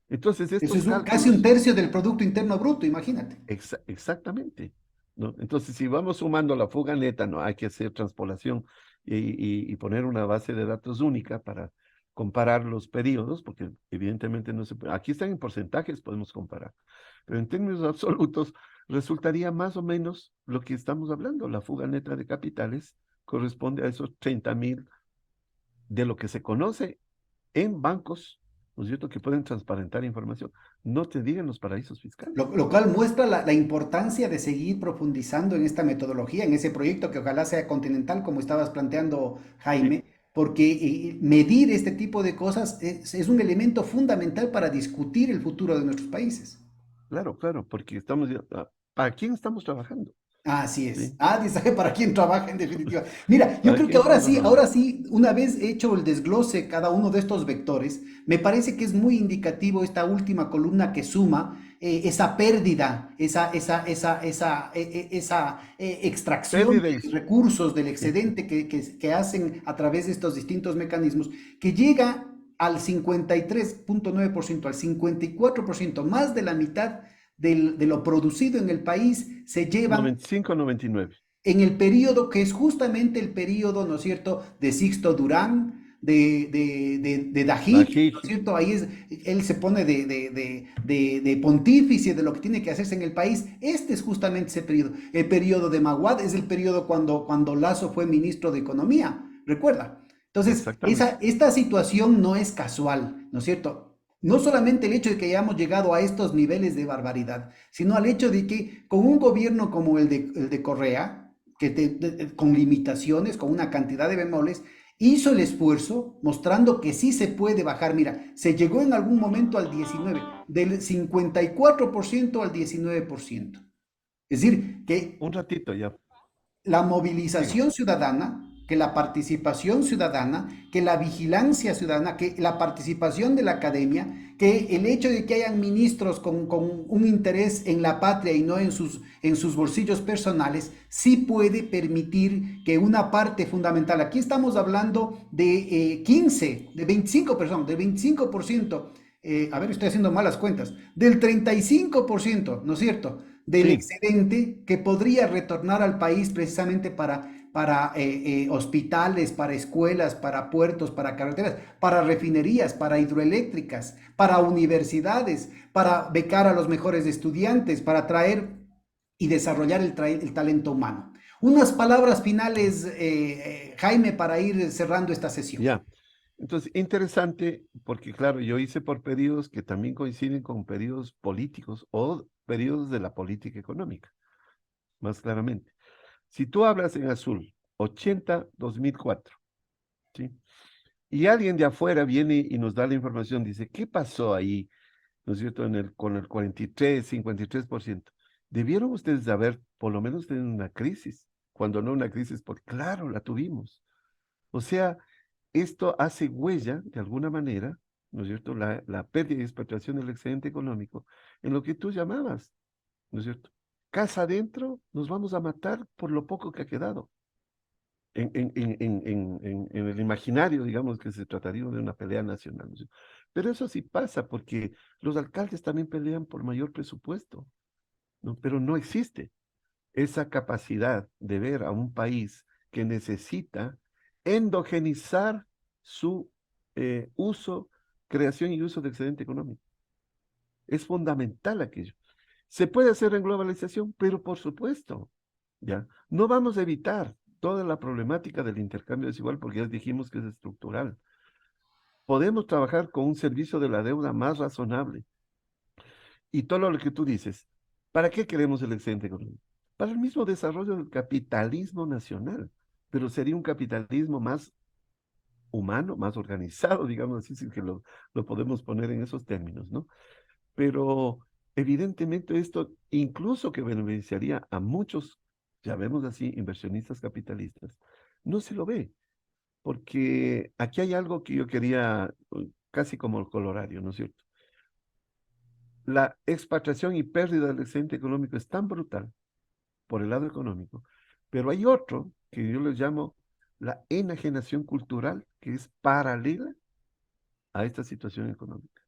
Entonces,
Eso
estos
es casi un
cálculos,
tercio del Producto Interno Bruto, imagínate.
exactamente, ¿no? Entonces, si vamos sumando la fuga neta, no hay que hacer transpolación y poner una base de datos única para comparar los periodos, porque evidentemente no se puede. Aquí están en porcentajes, podemos comparar, pero en términos absolutos resultaría más o menos lo que estamos hablando. La fuga neta de capitales corresponde a esos 30.000 de lo que se conoce en bancos, ¿no es cierto?, que pueden transparentar información. No te digan los paraísos fiscales.
Lo cual muestra la importancia de seguir profundizando en esta metodología, en ese proyecto que ojalá sea continental, como estabas planteando,
Sí,
Jaime, porque medir este tipo de cosas es un elemento fundamental para discutir el futuro de nuestros países.
claro, claro, porque ¿para quién estamos trabajando?
Así es.
¿Sí?
Nadie sabe para quién trabaja en definitiva. Mira, yo
¿Para
creo que
quién estamos
ahora
trabajando?
sí, una vez hecho el desglose cada uno de estos vectores, me parece que es muy indicativo esta última columna que suma esa pérdida, esa extracción
Pérdida,
de recursos del
sí,
excedente que hacen a través de estos distintos mecanismos, que llega al 53.9%, al 54%, más de la mitad de lo producido en el país se llevan
95-99.
en el periodo que es justamente el periodo, ¿no es cierto?, de Sixto Durán, de Dajic, ¿no es
Bajij,
cierto? Ahí él se pone de pontífice de lo que tiene que hacerse en el país. Este es justamente ese periodo. El periodo de Maguad es el periodo cuando Lazo fue ministro de Economía, recuerda. Entonces,
exactamente.
esta situación no es casual, ¿no es cierto? No solamente el hecho de que hayamos llegado a estos niveles de barbaridad, sino al hecho de que con un gobierno como el de Correa, con limitaciones, con una cantidad de bemoles, hizo el esfuerzo mostrando que sí se puede bajar. Mira, se llegó en algún momento al 19, del 54% al 19%. Es decir, que
Un ratito ya.
la
Siga.
movilización ciudadana, que la participación ciudadana, que la vigilancia ciudadana, que la participación de la academia, que el hecho de que hayan ministros con un interés en la patria y no en sus bolsillos personales, sí puede permitir que una parte fundamental, aquí estamos hablando de 15, de 25, perdón, de 25%, a ver, estoy haciendo malas cuentas, del 35%, ¿no es cierto?, del
Sí,
excedente que podría retornar al país precisamente para hospitales, para escuelas, para puertos, para carreteras, para refinerías, para hidroeléctricas, para universidades, para becar a los mejores estudiantes, para traer y desarrollar el talento humano. Unas palabras finales, Jaime, para ir cerrando esta sesión.
ya. Entonces, interesante, porque claro, yo hice por periodos que también coinciden con periodos políticos o periodos de la política económica, más claramente. Si tú hablas en azul, 80-2004, ¿sí? Y alguien de afuera viene y nos da la información, dice, ¿qué pasó ahí? ¿No es cierto? Con el 43, 53%. Debieron ustedes de haber, por lo menos, tenido una crisis. cuando no una crisis, porque claro, la tuvimos. O sea, esto hace huella, de alguna manera, ¿no es cierto?, la pérdida y explotación del excedente económico, en lo que tú llamabas, ¿no es cierto? Casa adentro, nos vamos a matar por lo poco que ha quedado. En el imaginario, digamos que se trataría de una pelea nacional, ¿no es cierto? Pero eso sí pasa, porque los alcaldes también pelean por mayor presupuesto, ¿no? Pero no existe esa capacidad de ver a un país que necesita endogenizar su uso, creación y uso de excedente económico. Es fundamental aquello. Se puede hacer en globalización, pero por supuesto, ¿ya? No vamos a evitar toda la problemática del intercambio desigual porque ya dijimos que es estructural. Podemos trabajar con un servicio de la deuda más razonable. Y todo lo que tú dices, ¿para qué queremos el excedente económico? Para el mismo desarrollo del capitalismo nacional, pero sería un capitalismo más humano, más organizado, digamos así, si que lo podemos poner en esos términos, ¿no? Pero evidentemente esto incluso que beneficiaría a muchos, ya vemos así, inversionistas capitalistas, no se lo ve, porque aquí hay algo que yo quería, casi como el colorario, ¿no es cierto? La expatriación y pérdida del excedente económico es tan brutal por el lado económico, pero hay otro que yo les llamo la enajenación cultural, que es paralela a esta situación económica,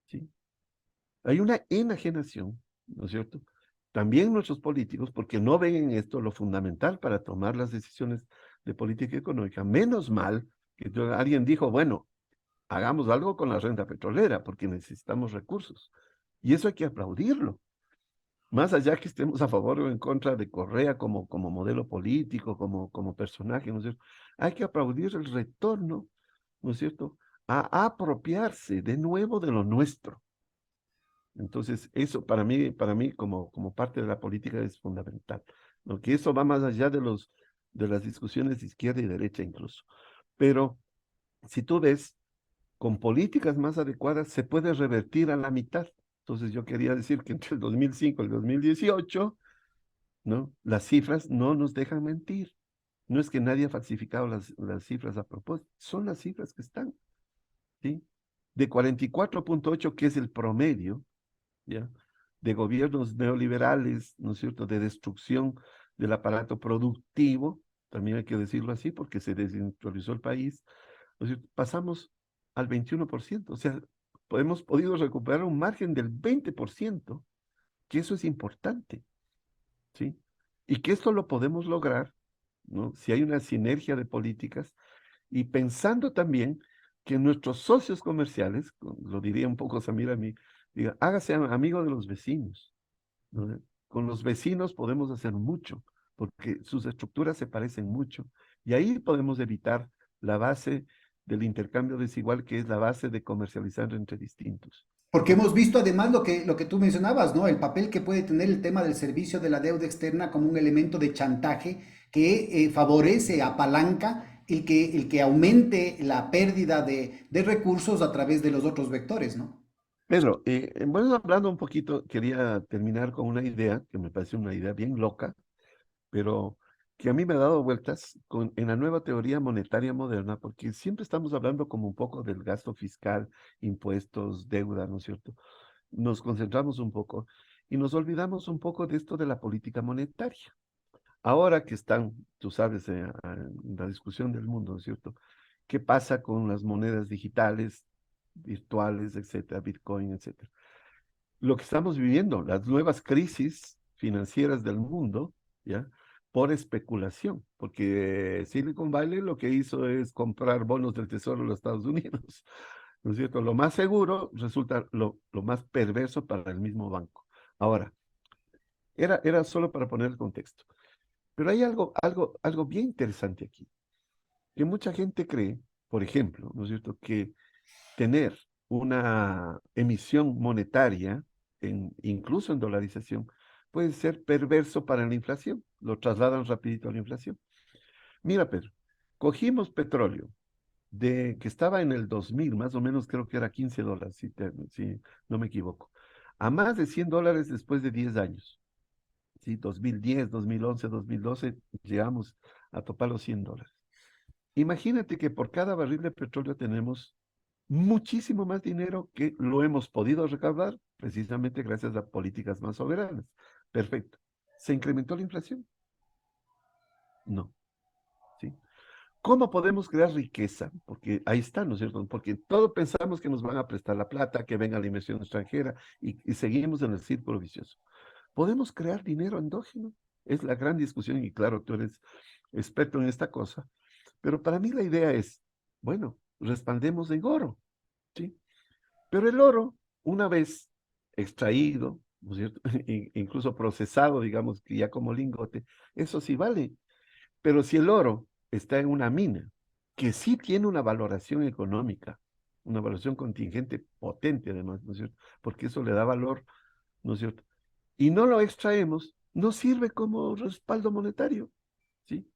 ¿sí? Hay una enajenación, ¿no es cierto? También nuestros políticos, porque no ven en esto lo fundamental para tomar las decisiones de política económica. Menos mal que alguien dijo, bueno, hagamos algo con la renta petrolera, porque necesitamos recursos. Y eso hay que aplaudirlo. Más allá que estemos a favor o en contra de Correa como modelo político, como personaje, ¿no es cierto? Hay que aplaudir el retorno, ¿no es cierto?, a apropiarse de nuevo de lo nuestro. Entonces, eso para mí como parte de la política es fundamental, ¿no? Que eso va más allá de las discusiones de izquierda y derecha incluso. Pero si tú ves, con políticas más adecuadas se puede revertir a la mitad. Entonces, yo quería decir que entre el 2005 y el 2018, ¿no? Las cifras no nos dejan mentir. No es que nadie ha falsificado las cifras a propósito, son las cifras que están, ¿sí? De 44,8, que es el promedio, ¿ya?, de gobiernos neoliberales, ¿no es cierto?, de destrucción del aparato productivo, también hay que decirlo así, porque se desindustrializó el país, ¿no es cierto?, pasamos al 21%, o sea, hemos podido recuperar un margen del 20%, que eso es importante, ¿sí? Y que esto lo podemos lograr, ¿no?, si hay una sinergia de políticas y pensando también que nuestros socios comerciales, lo diría un poco Samir a mí, diga, hágase amigo de los vecinos, ¿no? Con los vecinos podemos hacer mucho, porque sus estructuras se parecen mucho, y ahí podemos evitar la base del intercambio desigual, que es la base de comercializar entre distintos,
Porque
¿no?
hemos visto además lo que tú mencionabas, ¿no? El papel que puede tener el tema del servicio de la deuda externa como un elemento de chantaje que favorece, apalanca el que aumente la pérdida de recursos a través de los otros vectores, ¿no?
Pedro, bueno, hablando un poquito, quería terminar con una idea que me parece una idea bien loca, pero que a mí me ha dado vueltas en la nueva teoría monetaria moderna, porque siempre estamos hablando como un poco del gasto fiscal, impuestos, deuda, ¿no es cierto? Nos concentramos un poco y nos olvidamos un poco de esto de la política monetaria. Ahora que están, tú sabes, en la discusión del mundo, ¿no es cierto? ¿Qué pasa con las monedas digitales, virtuales, etcétera, Bitcoin, etcétera? Lo que estamos viviendo, las nuevas crisis financieras del mundo, ¿ya? Por especulación, porque Silicon Valley lo que hizo es comprar bonos del Tesoro de los Estados Unidos, ¿no es cierto? Lo más seguro resulta lo más perverso para el mismo banco. Ahora, era solo para poner el contexto, pero hay algo bien interesante aquí, que mucha gente cree, por ejemplo, ¿no es cierto?, que tener una emisión monetaria, incluso en dolarización, puede ser perverso para la inflación. Lo trasladan rapidito a la inflación. Mira, Pedro, cogimos petróleo que estaba en el 2000, más o menos creo que era $15, si no me equivoco, a más de $100 después de 10 años. ¿sí? 2010, 2011, 2012, llegamos a topar los $100. Imagínate que por cada barril de petróleo tenemos muchísimo más dinero que lo hemos podido recaudar precisamente gracias a políticas más soberanas. Perfecto. ¿Se incrementó la inflación? No. ¿Sí? ¿Cómo podemos crear riqueza? Porque ahí está, ¿no es cierto? Porque todos pensamos que nos van a prestar la plata, que venga la inversión extranjera y seguimos en el círculo vicioso. ¿Podemos crear dinero endógeno? Es la gran discusión y claro, tú eres experto en esta cosa, pero para mí la idea es, bueno, respaldemos en oro, ¿sí? Pero el oro, una vez extraído, ¿no es cierto? Incluso procesado, digamos, que ya como lingote, eso sí vale. Pero si el oro está en una mina, que sí tiene una valoración económica, una valoración contingente potente además, ¿no es cierto? Porque eso le da valor, ¿no es cierto? Y no lo extraemos, no sirve como respaldo monetario, ¿sí?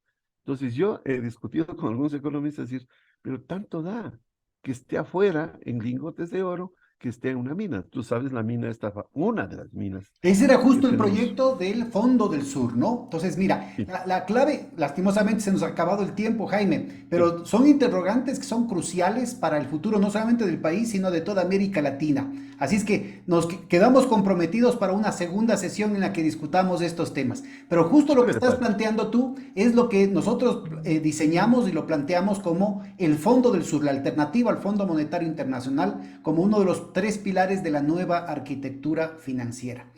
Entonces yo he discutido con algunos economistas decir, pero tanto da que esté afuera en lingotes de oro que esté en una mina. Tú sabes, la mina está, una de las minas
Ese era
que
justo el
tenemos.
proyecto del Fondo del Sur, ¿no? Entonces, mira,
Sí,
la clave, lastimosamente se nos ha acabado el tiempo, Jaime,
sí,
pero son interrogantes que son cruciales para el futuro no solamente del país, sino de toda América Latina. Así es que nos quedamos comprometidos para una segunda sesión en la que discutamos estos temas. Pero justo lo que
estoy de
estás
acuerdo.
planteando tú es lo que nosotros diseñamos y lo planteamos como el Fondo del Sur, la alternativa al Fondo Monetario Internacional, como uno de los tres pilares de la nueva arquitectura financiera.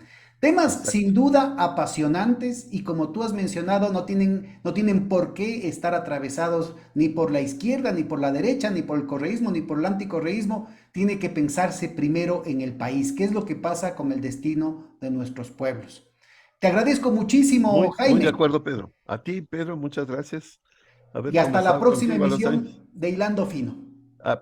Temas
Exacto.
sin duda apasionantes y como tú has mencionado no tienen por qué estar atravesados ni por la izquierda, ni por la derecha, ni por el correísmo, ni por el anticorreísmo. Tiene que pensarse primero en el país, qué es lo que pasa con el destino de nuestros pueblos. Te agradezco muchísimo,
Muy, muy de
Jaime,
acuerdo, Pedro. A ti, Pedro, muchas gracias haber
y hasta la
conversado
próxima
contigo a los años.
emisión de Hilando Fino.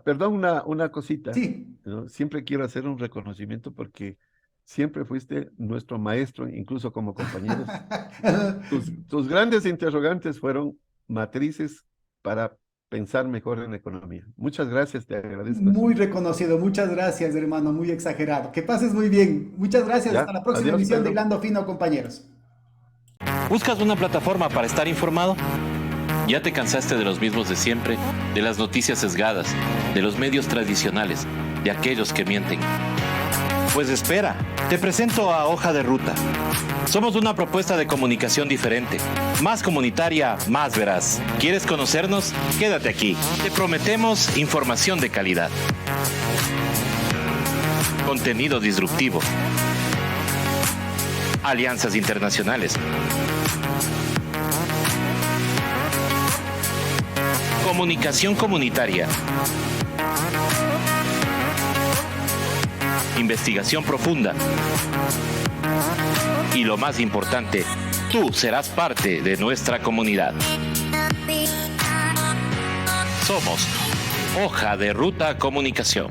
Perdón, una cosita,
Sí.
¿no? Siempre quiero hacer un reconocimiento porque siempre fuiste nuestro maestro, incluso como compañeros. Tus grandes interrogantes fueron matrices para pensar mejor en la economía. Muchas gracias, te agradezco eso.
Muy reconocido, muchas gracias, hermano, muy exagerado. Que pases muy bien. Muchas gracias, hasta
Ya,
la próxima
adiós,
emisión de
Pedro.
Hilando Fino, compañeros.
¿Buscas una plataforma para estar informado? ¿Ya te cansaste de los mismos de siempre, de las noticias sesgadas, de los medios tradicionales, de aquellos que mienten? Pues espera, te presento a Hoja de Ruta. Somos una propuesta de comunicación diferente, más comunitaria, más veraz. ¿Quieres conocernos? Quédate aquí. Te prometemos información de calidad. Contenido disruptivo. Alianzas internacionales. Comunicación comunitaria. Investigación profunda. Y lo más importante, tú serás parte de nuestra comunidad. Somos Hoja de Ruta Comunicación.